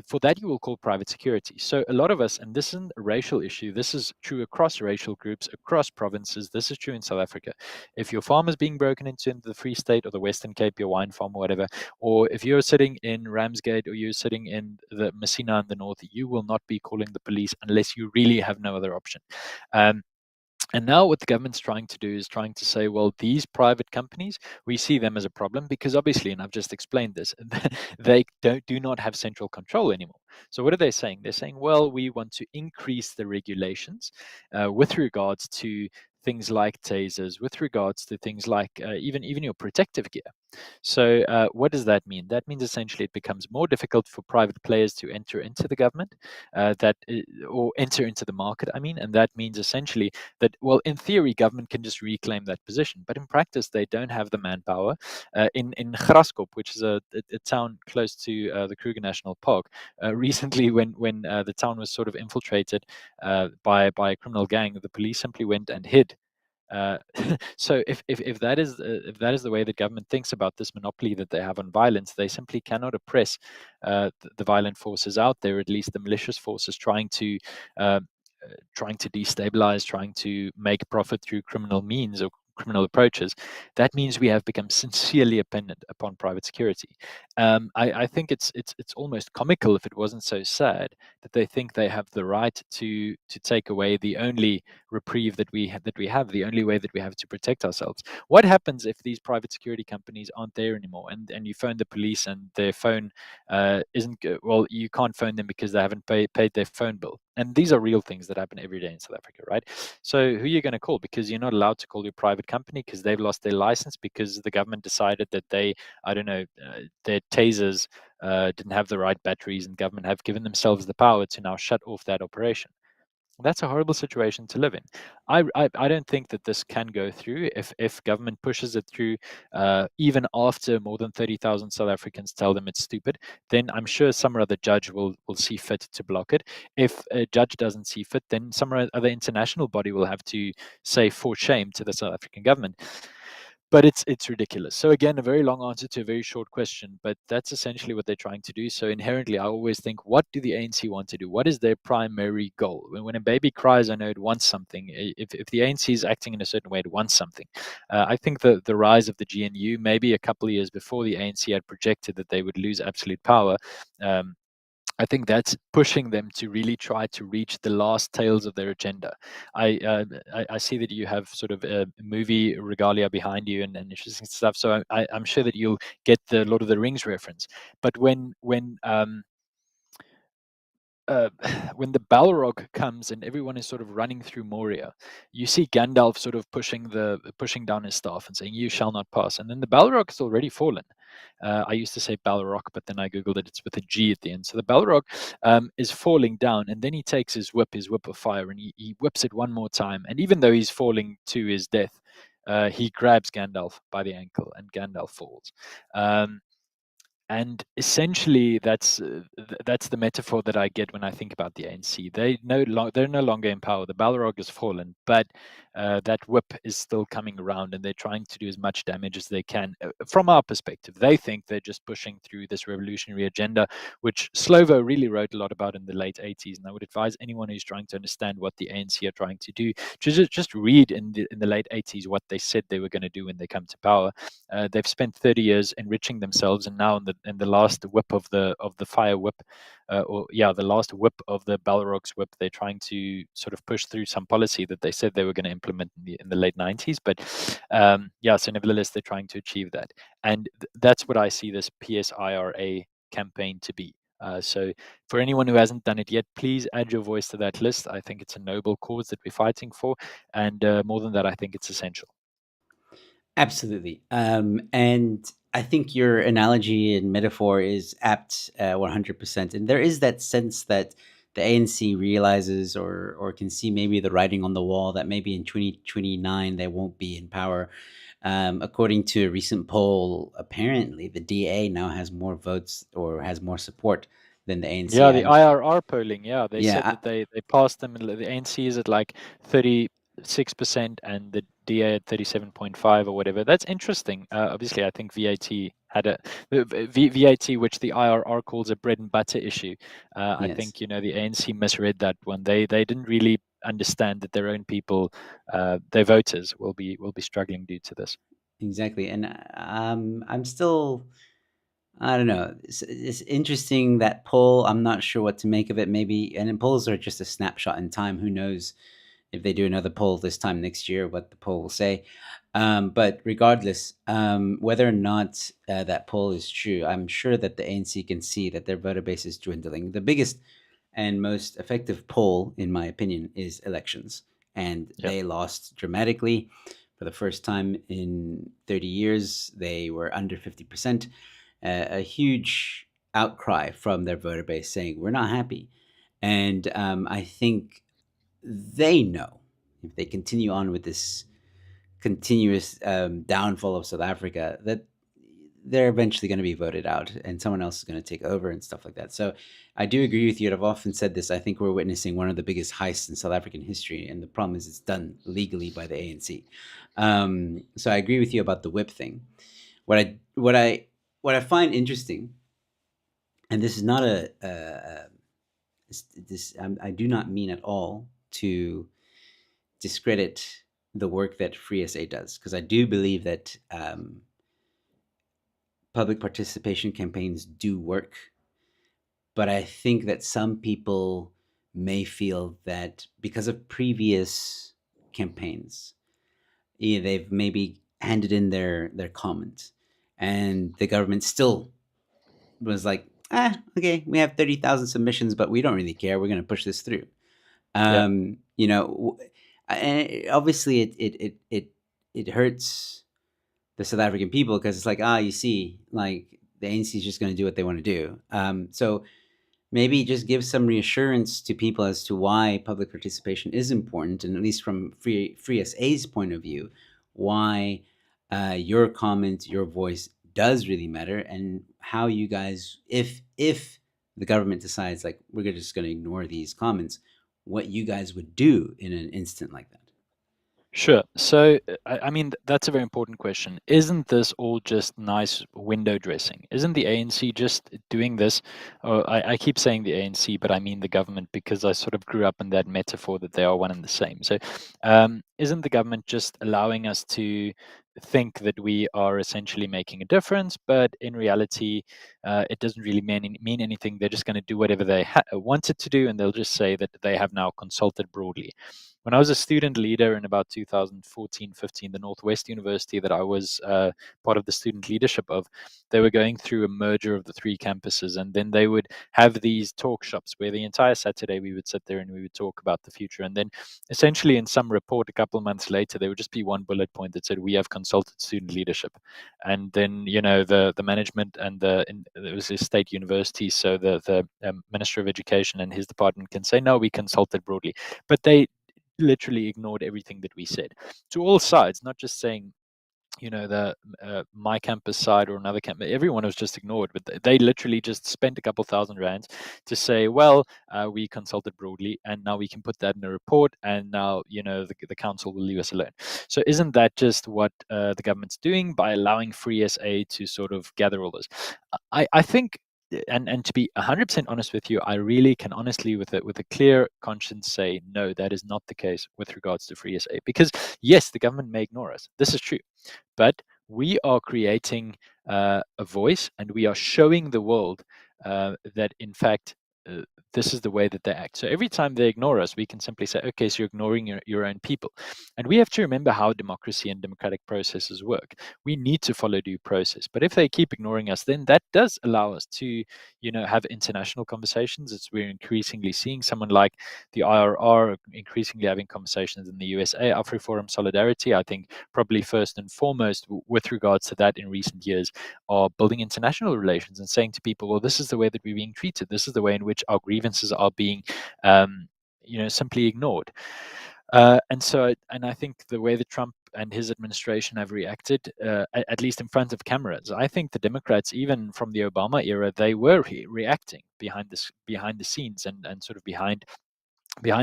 For that, you will call private security. So a lot of us, and this isn't a racial issue, this is true across racial groups, across provinces, this is true in South Africa. If your farm is being broken into in the Free State or the Western Cape, your wine farm or whatever, or if you're sitting in Ramsgate or you're sitting in the Messina in the north, you will not be calling the police unless you really have no other option. And now what the government's trying to do is trying to say, well, these private companies, we see them as a problem because obviously, and I've just explained this, they do not have central control anymore. So what are they saying? They're saying, well, we want to increase the regulations with regards to things like tasers, with regards to things like even your protective gear. So what does that mean? That means essentially it becomes more difficult for private players to enter into the government, or enter into the market, I mean, and that means essentially that, well, in theory, government can just reclaim that position, but in practice, they don't have the manpower. In Graskop, which is a town close to the Kruger National Park, recently when the town was sort of infiltrated by a criminal gang, the police simply went and hid. So if that is the way that government thinks about this monopoly that they have on violence, they simply cannot oppress the violent forces out there, at least the malicious forces trying to destabilize, trying to make profit through criminal means or criminal approaches. That means we have become sincerely dependent upon private security. I think it's almost comical, if it wasn't so sad, that they think they have the right to take away the only reprieve that we have, the only way that we have to protect ourselves. What happens if these private security companies aren't there anymore, and you phone the police and their phone isn't good? Well, you can't phone them because they haven't paid their phone bill. And these are real things that happen every day in South Africa, right? So who are you going to call? Because you're not allowed to call your private company because they've lost their license because the government decided that their tasers didn't have the right batteries, and government have given themselves the power to now shut off that operation. That's a horrible situation to live in. I don't think that this can go through if government pushes it through, even after more than 30,000 South Africans tell them it's stupid. Then I'm sure some other judge will see fit to block it. If a judge doesn't see fit, then some other international body will have to say for shame to the South African government. But it's ridiculous. So again, a very long answer to a very short question, but that's essentially what they're trying to do. So inherently, I always think, what do the ANC want to do? What is their primary goal? When a baby cries, I know it wants something. If the ANC is acting in a certain way, it wants something. I think the rise of the GNU, maybe a couple of years before the ANC had projected that they would lose absolute power, I think that's pushing them to really try to reach the last tails of their agenda. I see that you have sort of a movie regalia behind you and interesting stuff. So I'm sure that you'll get the Lord of the Rings reference. But when the Balrog comes and everyone is sort of running through Moria, you see Gandalf sort of pushing down his staff and saying, "You shall not pass." And then the Balrog has already fallen. I used to say Balrog, but then I googled it; it's with a G at the end. So the Balrog is falling down, and then he takes his whip of fire, and he whips it one more time. And even though he's falling to his death, he grabs Gandalf by the ankle, and Gandalf falls. Um, and essentially, that's the metaphor that I get when I think about the ANC. They're no longer in power. The Balrog has fallen, but that whip is still coming around, and they're trying to do as much damage as they can. From our perspective, they think they're just pushing through this revolutionary agenda, which Slovo really wrote a lot about in the late 80s. And I would advise anyone who's trying to understand what the ANC are trying to do to just read in the late 80s what they said they were going to do when they come to power. They've spent 30 years enriching themselves, and now in the last whip of the fire whip, the last whip of the Balrog's whip, they're trying to sort of push through some policy that they said they were going to implement in the late 90s. But so nevertheless, they're trying to achieve that, and that's what I see this PSIRA campaign to be. So for anyone who hasn't done it yet, please add your voice to that list. I think it's a noble cause that we're fighting for, and more than that, I think it's essential. Absolutely. And I think your analogy and metaphor is apt 100%. And there is that sense that the ANC realizes or can see maybe the writing on the wall that maybe in 2029 they won't be in power. According to a recent poll, apparently the DA now has more votes or has more support than the ANC. Yeah, the IRR polling. Yeah, they said Yeah, that they passed them. The ANC is at like 36%, and the DA at 37.5 or whatever. That's interesting. Obviously, I think VAT had VAT, which the IRR calls a bread and butter issue. I yes. think the ANC misread that one. They didn't really understand that their own people, their voters, will be struggling due to this. Exactly. And I'm still, I don't know. It's interesting that poll. I'm not sure what to make of it. Maybe, and then polls are just a snapshot in time. Who knows if they do another poll this time next year, what the poll will say. But regardless, whether or not that poll is true, I'm sure that the ANC can see that their voter base is dwindling. The biggest and most effective poll, in my opinion, is elections. And Yeah. they lost dramatically. For the first time in 30 years, they were under 50%. A huge outcry from their voter base saying, we're not happy. And I think they know if they continue on with this continuous downfall of South Africa, that they're eventually going to be voted out and someone else is going to take over and stuff like that. So I do agree with you. And I've often said this. I think we're witnessing one of the biggest heists in South African history. And the problem is it's done legally by the ANC. So I agree with you about the whip thing. What I find interesting, and this is not I do not mean at all to discredit the work that FreeSA does, because I do believe that public participation campaigns do work. But I think that some people may feel that because of previous campaigns, they've maybe handed in their comments, and the government still was like, okay, we have 30,000 submissions, but we don't really care. We're going to push this through. You know, obviously it hurts the South African people because it's like, you see, like the ANC is just going to do what they want to do. So maybe just give some reassurance to people as to why public participation is important, and at least from FreeSA's point of view, why your comment, your voice does really matter, and how you guys, if the government decides like we're just going to ignore these comments, what you guys would do in an instant like that. Sure. So, I mean, that's a very important question. Isn't this all just nice window dressing? Isn't the ANC just doing this? I keep saying the ANC, but I mean the government, because I sort of grew up in that metaphor that they are one and the same. So, isn't the government just allowing us to think that we are essentially making a difference, but in reality, it doesn't really mean anything. They're just going to do whatever they wanted to do, and they'll just say that they have now consulted broadly. When I was a student leader in about 2014-15, the Northwest University that I was part of the student leadership of, they were going through a merger of the three campuses, and then they would have these talk shops where the entire Saturday we would sit there and we would talk about the future. And then essentially in some report a couple of months later, there would just be one bullet point that said, we have consulted student leadership. And then, the management and it was a state university, so the Minister of Education and his department can say, no, we consulted broadly. But they literally ignored everything that we said to all sides, not just saying, the my campus side or another campus. Everyone was just ignored, but they literally just spent a couple $1,000 to say, well, we consulted broadly, and now we can put that in a report, and now the council will leave us alone. So isn't that just what the government's doing by allowing FreeSA to sort of gather all this? I think. And to be 100% honest with you, I really can honestly, with a clear conscience, say no, that is not the case with regards to FreeSA. Because yes, the government may ignore us. This is true, but we are creating a voice, and we are showing the world that in fact this is the way that they act. So every time they ignore us, we can simply say, okay, so you're ignoring your own people. And we have to remember how democracy and democratic processes work. We need to follow due process. But if they keep ignoring us, then that does allow us to have international conversations. We're increasingly seeing someone like the IRR increasingly having conversations in the USA. AfriForum Solidarity, I think, probably first and foremost with regards to that in recent years, are building international relations and saying to people, well, this is the way that we're being treated. This is the way in which our grievances are being simply ignored. And I think the way that Trump and his administration have reacted, at least in front of cameras, I think the Democrats, even from the Obama era, they were reacting behind the scenes, and sort of behind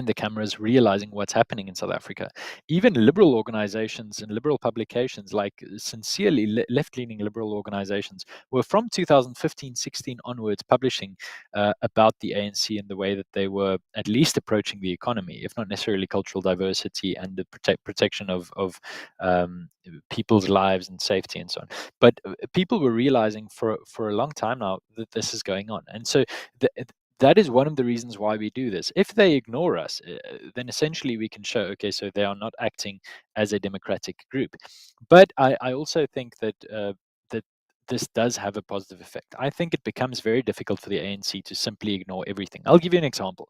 the cameras, realizing what's happening in South Africa. Even liberal organizations and liberal publications, like sincerely left-leaning liberal organizations, were from 2015-16 onwards publishing about the ANC and the way that they were at least approaching the economy, if not necessarily cultural diversity and the protection of people's lives and safety and so on. But people were realizing for a long time now that this is going on. And so that is one of the reasons why we do this. If they ignore us, then essentially we can show, okay, so they are not acting as a democratic group. But I also think that that this does have a positive effect. I think it becomes very difficult for the ANC to simply ignore everything. I'll give you an example.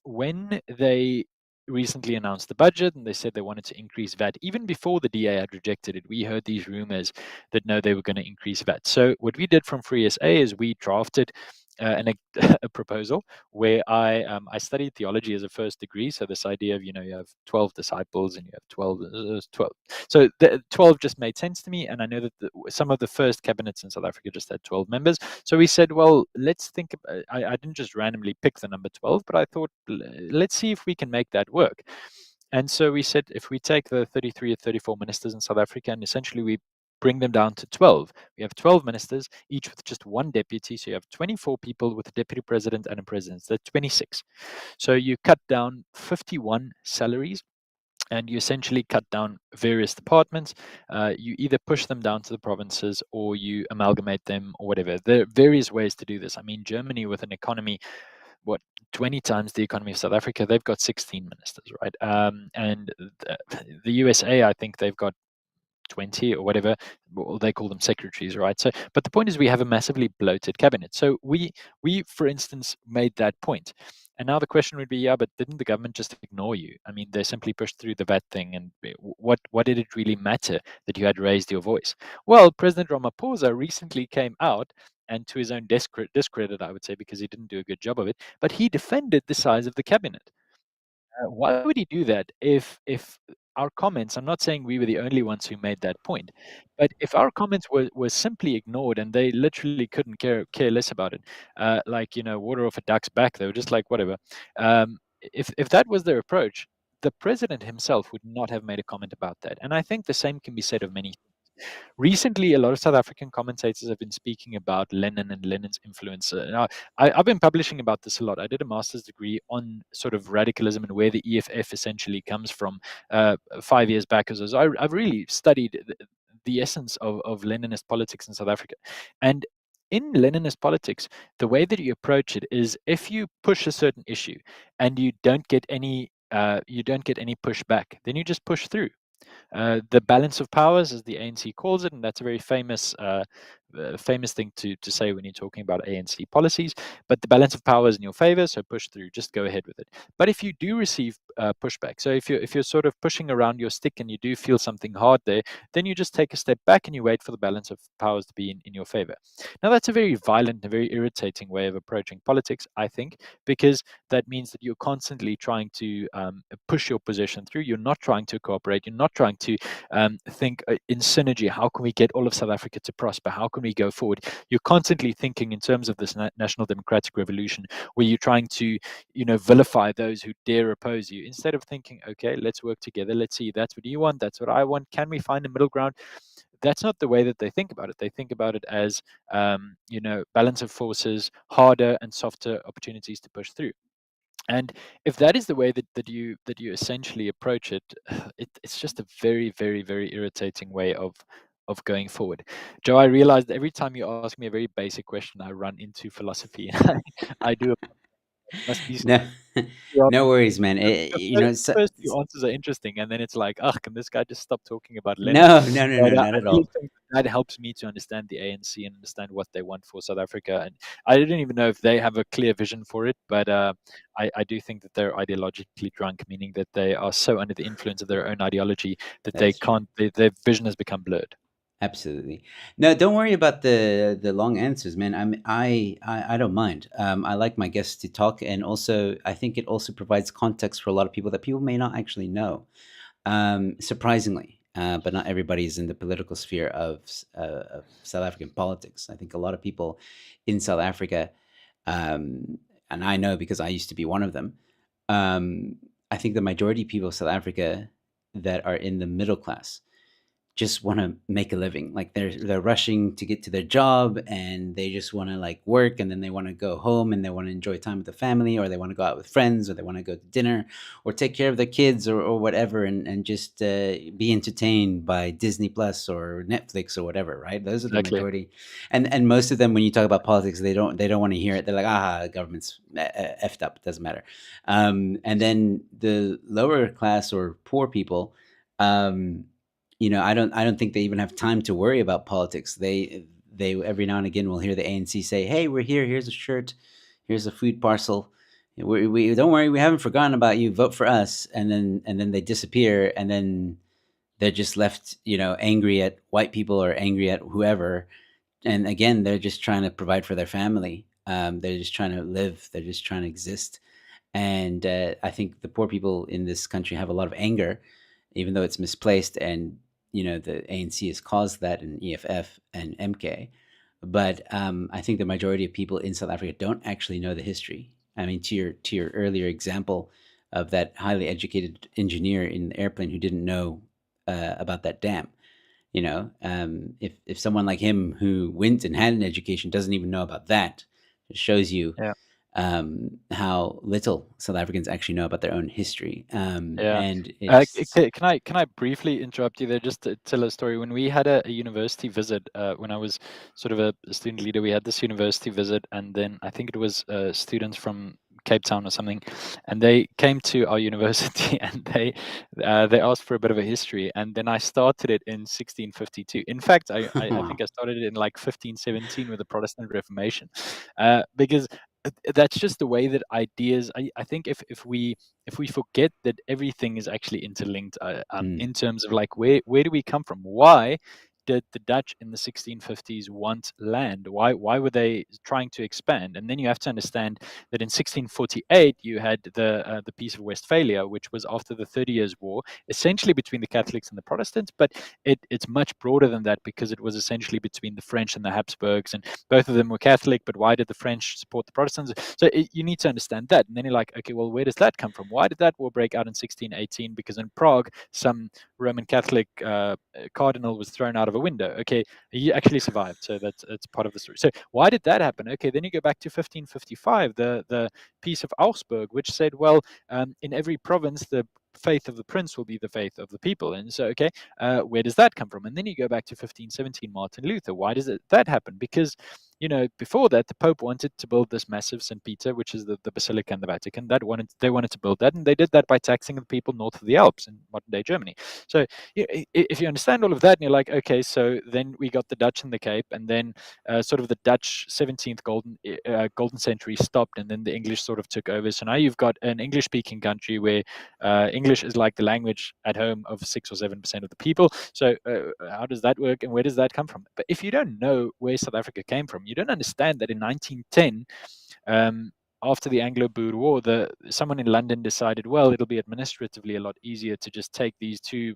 When they recently announced the budget and they said they wanted to increase VAT, even before the DA had rejected it, we heard these rumors that no, they were going to increase VAT. So what we did from FreeSA is we drafted a proposal where I studied theology as a first degree. So this idea of, you have 12 disciples and you have 12. So the 12 just made sense to me. And I know that some of the first cabinets in South Africa just had 12 members. So we said, well, let's think about, I didn't just randomly pick the number 12, but I thought, let's see if we can make that work. And so we said, if we take the 33 or 34 ministers in South Africa and essentially we bring them down to 12. We have 12 ministers, each with just one deputy. So you have 24 people with a deputy president and a president. That's 26. So you cut down 51 salaries, and you essentially cut down various departments. You either push them down to the provinces or you amalgamate them or whatever. There are various ways to do this. I mean, Germany, with an economy 20 times the economy of South Africa, they've got 16 ministers, right? And the USA, I think they've got 20 or whatever, well, they call them secretaries, right? So, but the point is, we have a massively bloated cabinet. So we, for instance, made that point. And now the question would be, yeah, but didn't the government just ignore you? I mean, they simply pushed through the VAT thing, and what did it really matter that you had raised your voice? Well, President Ramaphosa recently came out, and to his own discredit, I would say, because he didn't do a good job of it, but he defended the size of the cabinet. Why would he do that if our comments, I'm not saying we were the only ones who made that point, but if our comments were simply ignored and they literally couldn't care less about it, like, water off a duck's back, they were just like, whatever. If that was their approach, the president himself would not have made a comment about that. And I think the same can be said of many. Recently, a lot of South African commentators have been speaking about Lenin and Lenin's influence. Now, I've been publishing about this a lot. I did a master's degree on sort of radicalism and where the EFF essentially comes from 5 years back. As I've really studied the essence of Leninist politics in South Africa. And in Leninist politics, the way that you approach it is, if you push a certain issue and you don't get any pushback, then you just push through. The balance of powers, as the ANC calls it, and that's a very famous famous thing to say when you're talking about ANC policies. But the balance of power is in your favor, so push through. Just go ahead with it. But if you do receive pushback, so if you're sort of pushing around your stick and you do feel something hard there, then you just take a step back and you wait for the balance of powers to be in your favor. Now, that's a very violent, a very irritating way of approaching politics, I think, because that means that you're constantly trying to push your position through. You're not trying to cooperate. You're not trying to think in synergy. How can we get all of South Africa to prosper? How can we go forward? You're constantly thinking in terms of this national democratic revolution, where you're trying to, vilify those who dare oppose you, instead of thinking, okay, let's work together. Let's see. That's what you want. That's what I want. Can we find a middle ground? That's not the way that they think about it. They think about it as, balance of forces, harder and softer opportunities to push through. And if that is the way that you essentially approach it, it's just a very, very, very irritating way of going forward. Joe, I realized every time you ask me a very basic question, I run into philosophy. I do. Must be. No, no worries, man. The first few answers are interesting, and then it's like, can this guy just stop talking about Lenin? no, no, no, no, But not I at really all. think that helps me to understand the ANC and understand what they want for South Africa. And I didn't even know if they have a clear vision for it, but I do think that they're ideologically drunk, meaning that they are so under the influence of their own ideology that they That's true. can't. Their vision has become blurred. Absolutely. No, don't worry about the long answers, man. I don't mind. I like my guests to talk, and also I think it also provides context for a lot of people that people may not actually know. Surprisingly, but not everybody is in the political sphere of South African politics. I think a lot of people in South Africa, and I know because I used to be one of them. I think the majority of people of South Africa that are in the middle class just want to make a living. Like they're rushing to get to their job, and they just want to like work, and then they want to go home and they want to enjoy time with the family, or they want to go out with friends, or they want to go to dinner, or take care of their kids, or whatever, and just be entertained by Disney Plus or Netflix or whatever. Right? Those are the Exactly. majority, and most of them, when you talk about politics, they don't want to hear it. They're like, the government's effed up. It doesn't matter. And then the lower class or poor people. I don't think they even have time to worry about politics. They every now and again will hear the ANC say, "Hey, we're here. Here's a shirt. Here's a food parcel. We don't worry. We haven't forgotten about you. Vote for us." And then they disappear, and then they're just left, angry at white people or angry at whoever. And again, they're just trying to provide for their family. They're just trying to live. They're just trying to exist. And I think the poor people in this country have a lot of anger, even though it's misplaced. And the ANC has caused that in EFF and MK. But I think the majority of people in South Africa don't actually know the history. I mean, to your earlier example of that highly educated engineer in the airplane who didn't know about that dam. If someone like him who went and had an education doesn't even know about that, it shows you Yeah. how little South Africans actually know about their own history. Yeah. And it's Can I briefly interrupt you there just to tell a story? When we had a university visit, when I was sort of a student leader, we had this university visit, and then I think it was students from Cape Town or something, and they came to our university and they asked for a bit of a history, and then I started it in 1652. In fact, I wow. think I started it in like 1517 with the Protestant Reformation, because that's just the way that ideas. I think if we forget that everything is actually interlinked, Mm, in terms of like where do we come from? Why did the Dutch in the 1650s want land? Why were they trying to expand? And then you have to understand that in 1648 you had the Peace of Westphalia, which was after the 30 Years' War, essentially between the Catholics and the Protestants, but it's much broader than that because it was essentially between the French and the Habsburgs, and both of them were Catholic. But why did the French support the Protestants? So you need to understand that. And then you're like, okay, well, where does that come from? Why did that war break out in 1618? Because in Prague, some Roman Catholic cardinal was thrown out of a window. Okay, he actually survived, so that's part of the story. So why did that happen? Okay, then you go back to 1555, the Peace of Augsburg, which said, well, in every province, the faith of the prince will be the faith of the people. And so, okay, where does that come from? And then you go back to 1517, Martin Luther. Why does that happen? Because before that, the Pope wanted to build this massive St. Peter, which is the Basilica and the Vatican. They wanted to build that, and they did that by taxing the people north of the Alps in modern day Germany. So if you understand all of that, and you're like, okay, so then we got the Dutch in the Cape, and then sort of the Dutch 17th golden century stopped, and then the English sort of took over. So now you've got an English-speaking country where English is like the language at home of 6 or 7% of the people. So how does that work, and where does that come from? But if you don't know where South Africa came from, you don't understand that in 1910, after the Anglo-Boer War, someone in London decided, well, it'll be administratively a lot easier to just take these two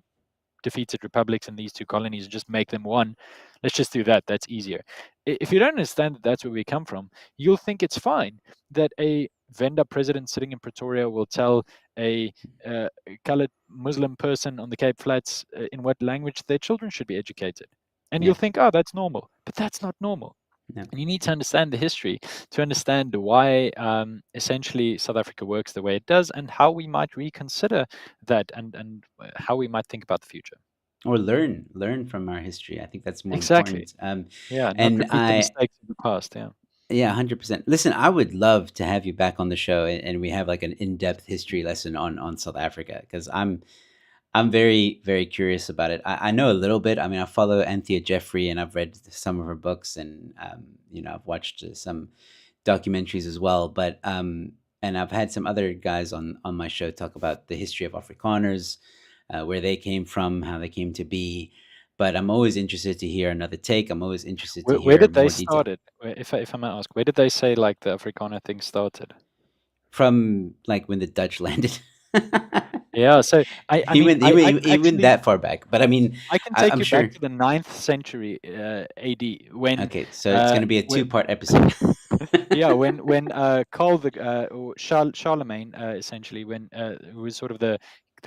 defeated republics and these two colonies and just make them one. Let's just do that. That's easier. If you don't understand that that's where we come from, you'll think it's fine that a Venda president sitting in Pretoria will tell a colored Muslim person on the Cape Flats in what language their children should be educated. And you'll think, oh, that's normal. But that's not normal. No. And you need to understand the history to understand why essentially South Africa works the way it does, and how we might reconsider that, and how we might think about the future. Or learn from our history. I think that's more Exactly. important. Yeah, not And repeat the mistakes of the past. Yeah. Yeah, 100%. Listen, I would love to have you back on the show, and we have like an in-depth history lesson on South Africa, because I'm very, very curious about it. I know a little bit. I mean, I follow Anthea Jeffrey, and I've read some of her books, and I've watched some documentaries as well. But and I've had some other guys on my show talk about the history of Afrikaners, where they came from, how they came to be. But I'm always interested to hear another take. I'm always interested to Where hear did they more detail. start it? If I might ask, where did they say like the Afrikaner thing started? From like when the Dutch landed. Yeah, so I He mean, went that far back, but I mean, I can take I'm you sure. back to the 9th century AD when Okay, so it's going to be a when two-part episode. yeah, when Karl or Charlemagne essentially, when who was sort of the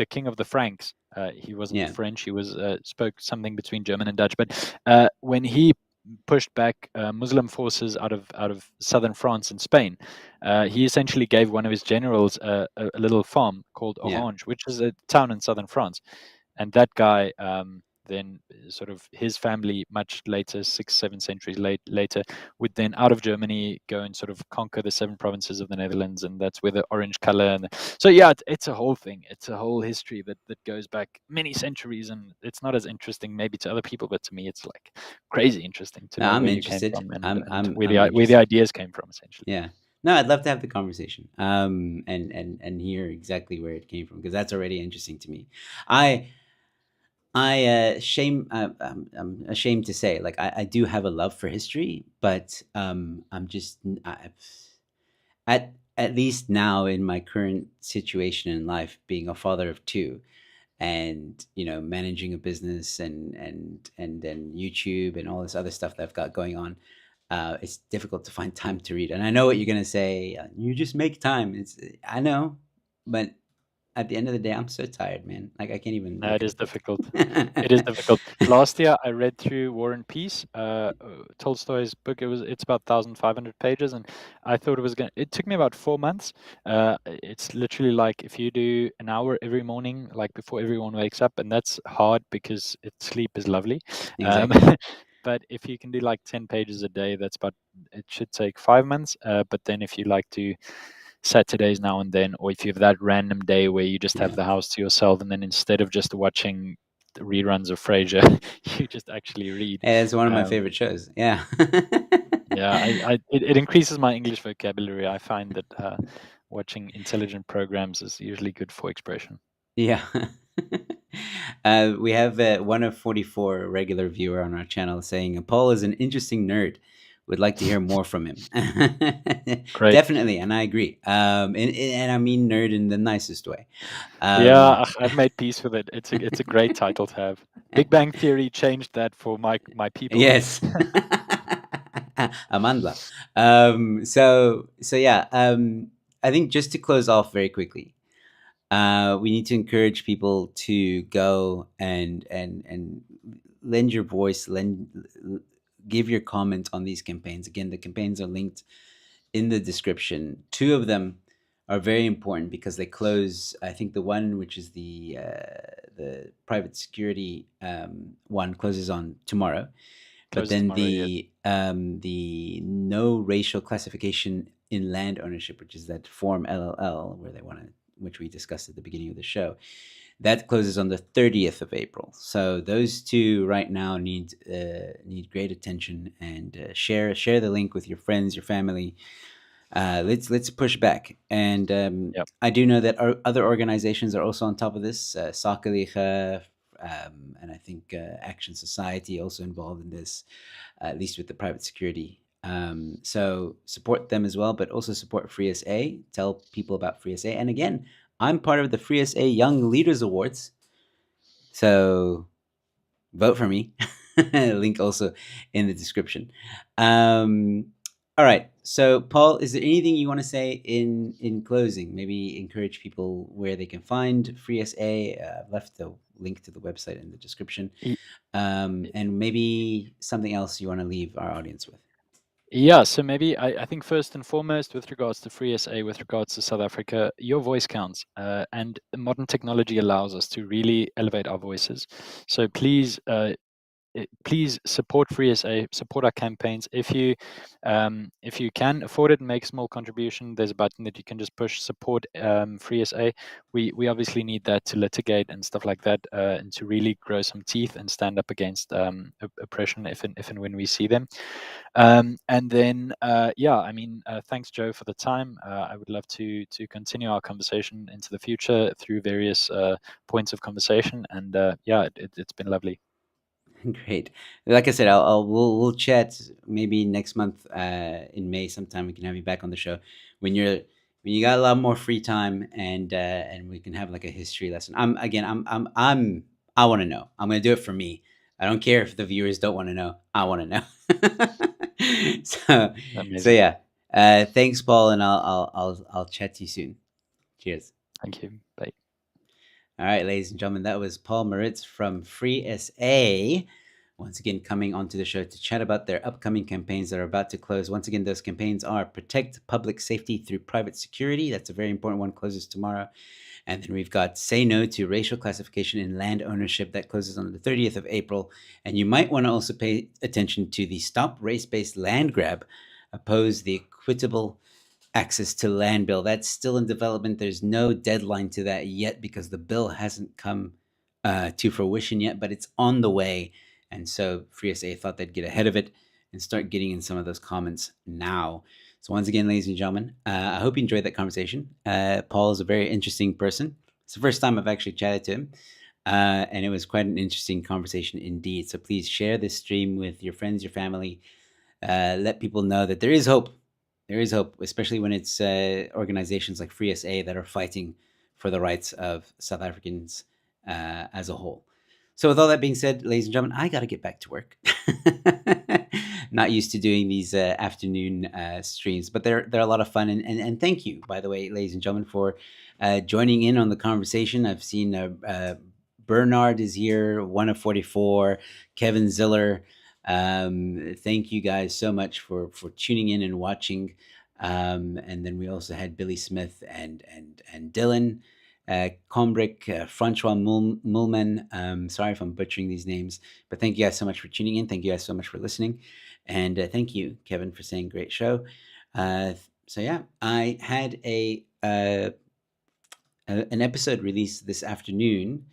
king of the Franks. He wasn't Yeah, French. He was spoke something between German and Dutch. But when he pushed back Muslim forces out of southern France and Spain, he essentially gave one of his generals a little farm called yeah. Orange, which is a town in southern France. And that guy then sort of his family much later, 6-7 centuries later, would then out of Germany go and sort of conquer the 7 provinces of the Netherlands, and that's where the orange color. And so yeah, it's a whole thing. It's a whole history that goes back many centuries, and it's not as interesting maybe to other people, but to me it's like crazy interesting to No, know I'm where you came interested. from, and I'm where I'm where the interested. ideas came from essentially. Yeah. No, I'd love to have the conversation. And hear exactly where it came from, because that's already interesting to me. I I'm ashamed to say, like, I do have a love for history, but I'm just at least now in my current situation in life, being a father of two, and managing a business, and then YouTube and all this other stuff that I've got going on, it's difficult to find time to read. And I know what you're gonna say. You just make time. I know, but at the end of the day, I'm so tired, man. Like, I can't even No, look it at a is book. difficult. It is difficult. Last year, I read through War and Peace, Tolstoy's book. It's about 1,500 pages, and I thought it was going. It took me about 4 months. It's literally like if you do an hour every morning, like before everyone wakes up, and that's hard because sleep is lovely. Exactly. But if you can do like 10 pages a day, it should take 5 months. But then if you like to Saturdays now and then, or if you have that random day where you just have Yeah. the house to yourself, and then instead of just watching the reruns of Frasier, you just actually read. Hey, it's one of my Um, favorite shows. Yeah. yeah, it increases my English vocabulary. I find that watching intelligent programs is usually good for expression. Yeah. We have one of 44 regular viewer on our channel saying Paul is an interesting nerd. Would like to hear more from him. Great. Definitely, and I agree. And I mean nerd in the nicest way. Yeah, I've made peace with it. It's a great title to have. Big Bang Theory changed that for my people. Yes. Amandla. So yeah. I think, just to close off very quickly, we need to encourage people to go and lend your voice, give your comment on these campaigns. Again, the campaigns are linked in the description. 2 of them are very important because they close. I think the one, which is the private security one, closes on tomorrow. But closes then tomorrow. Yes. the no racial classification in land ownership, which is that Form LLL, where they want to, which we discussed at the beginning of the show, that closes on the 30th of April. So those two right now need great attention, and share the link with your friends, your family. Let's push back. And Yep. I do know that our other organizations are also on top of this. Sakalicha, and I think Action Society also involved in this, at least with the private security. So support them as well, but also support FreeSA. Tell people about FreeSA. And again, I'm part of the FreeSA Young Leaders Awards. So vote for me. Link also in the description. All right. So, Paul, is there anything you want to say in closing? Maybe encourage people where they can find FreeSA. I've left the link to the website in the description. Y- And maybe something else you want to leave our audience with. Yeah, so maybe I think first and foremost, with regards to FreeSA, with regards to South Africa, your voice counts, and modern technology allows us to really elevate our voices. So please support FreeSA, support our campaigns. If you can afford it and make a small contribution, there's a button that you can just push support FreeSA. We obviously need that to litigate and stuff like that, and to really grow some teeth and stand up against oppression if and when we see them. And then thanks, Joe, for the time. I would love to continue our conversation into the future through various points of conversation. And it's been lovely. Great. Like I said, we'll chat maybe next month, in May sometime. We can have you back on the show when you got a lot more free time, and we can have like a history lesson. I want to know. I'm gonna do it for me. I don't care if the viewers don't want to know. I want to know. so so Amazing. yeah. Thanks, Paul, and I'll chat to you soon. Cheers. Thank you. Bye. All right, ladies and gentlemen, that was Paul Maritz from FreeSA. Once again, coming onto the show to chat about their upcoming campaigns that are about to close. Once again, those campaigns are Protect Public Safety Through Private Security. That's a very important one, closes tomorrow. And then we've got Say No to Racial Classification in Land Ownership. That closes on the 30th of April. And you might want to also pay attention to the Stop Race-Based Land Grab, Oppose the Equitable Access to Land bill. That's still in development. There's no deadline to that yet because the bill hasn't come to fruition yet, but it's on the way. And so FreeSA thought they'd get ahead of it and start getting in some of those comments now. So once again, ladies and gentlemen, I hope you enjoyed that conversation. Paul is a very interesting person. It's the first time I've actually chatted to him, and it was quite an interesting conversation indeed. So please share this stream with your friends, your family. Let people know that there is hope. There is hope, especially when it's organizations like FreeSA that are fighting for the rights of South Africans as a whole. So with all that being said, ladies and gentlemen, I got to get back to work. Not used to doing these afternoon streams, but they're a lot of fun. And thank you, by the way, ladies and gentlemen, for joining in on the conversation. I've seen Bernard is here, 1 of 44, Kevin Ziller. Thank you guys so much for tuning in and watching. And then we also had Billy Smith and Dylan Combrick, Francois Mullman. Sorry if I'm butchering these names, but thank you guys so much for tuning in. Thank you guys so much for listening. And thank you, Kevin, for saying great show. So yeah, I had an episode released this afternoon.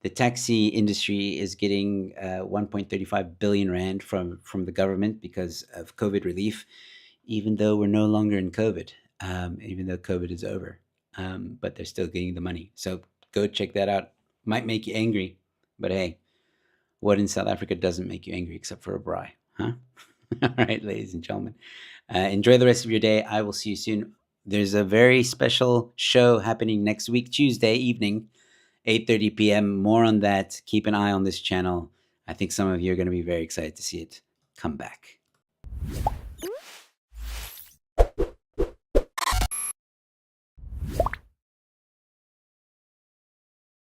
The taxi industry is getting 1.35 billion rand from the government because of COVID relief, even though we're no longer in COVID, even though COVID is over. But they're still getting the money. So go check that out. Might make you angry, but hey, what in South Africa doesn't make you angry except for a braai, huh? All right, ladies and gentlemen, enjoy the rest of your day. I will see you soon. There's a very special show happening next week, Tuesday evening, 8:30 p.m. More on that. Keep an eye on this channel. I think some of you are going to be very excited to see it come back.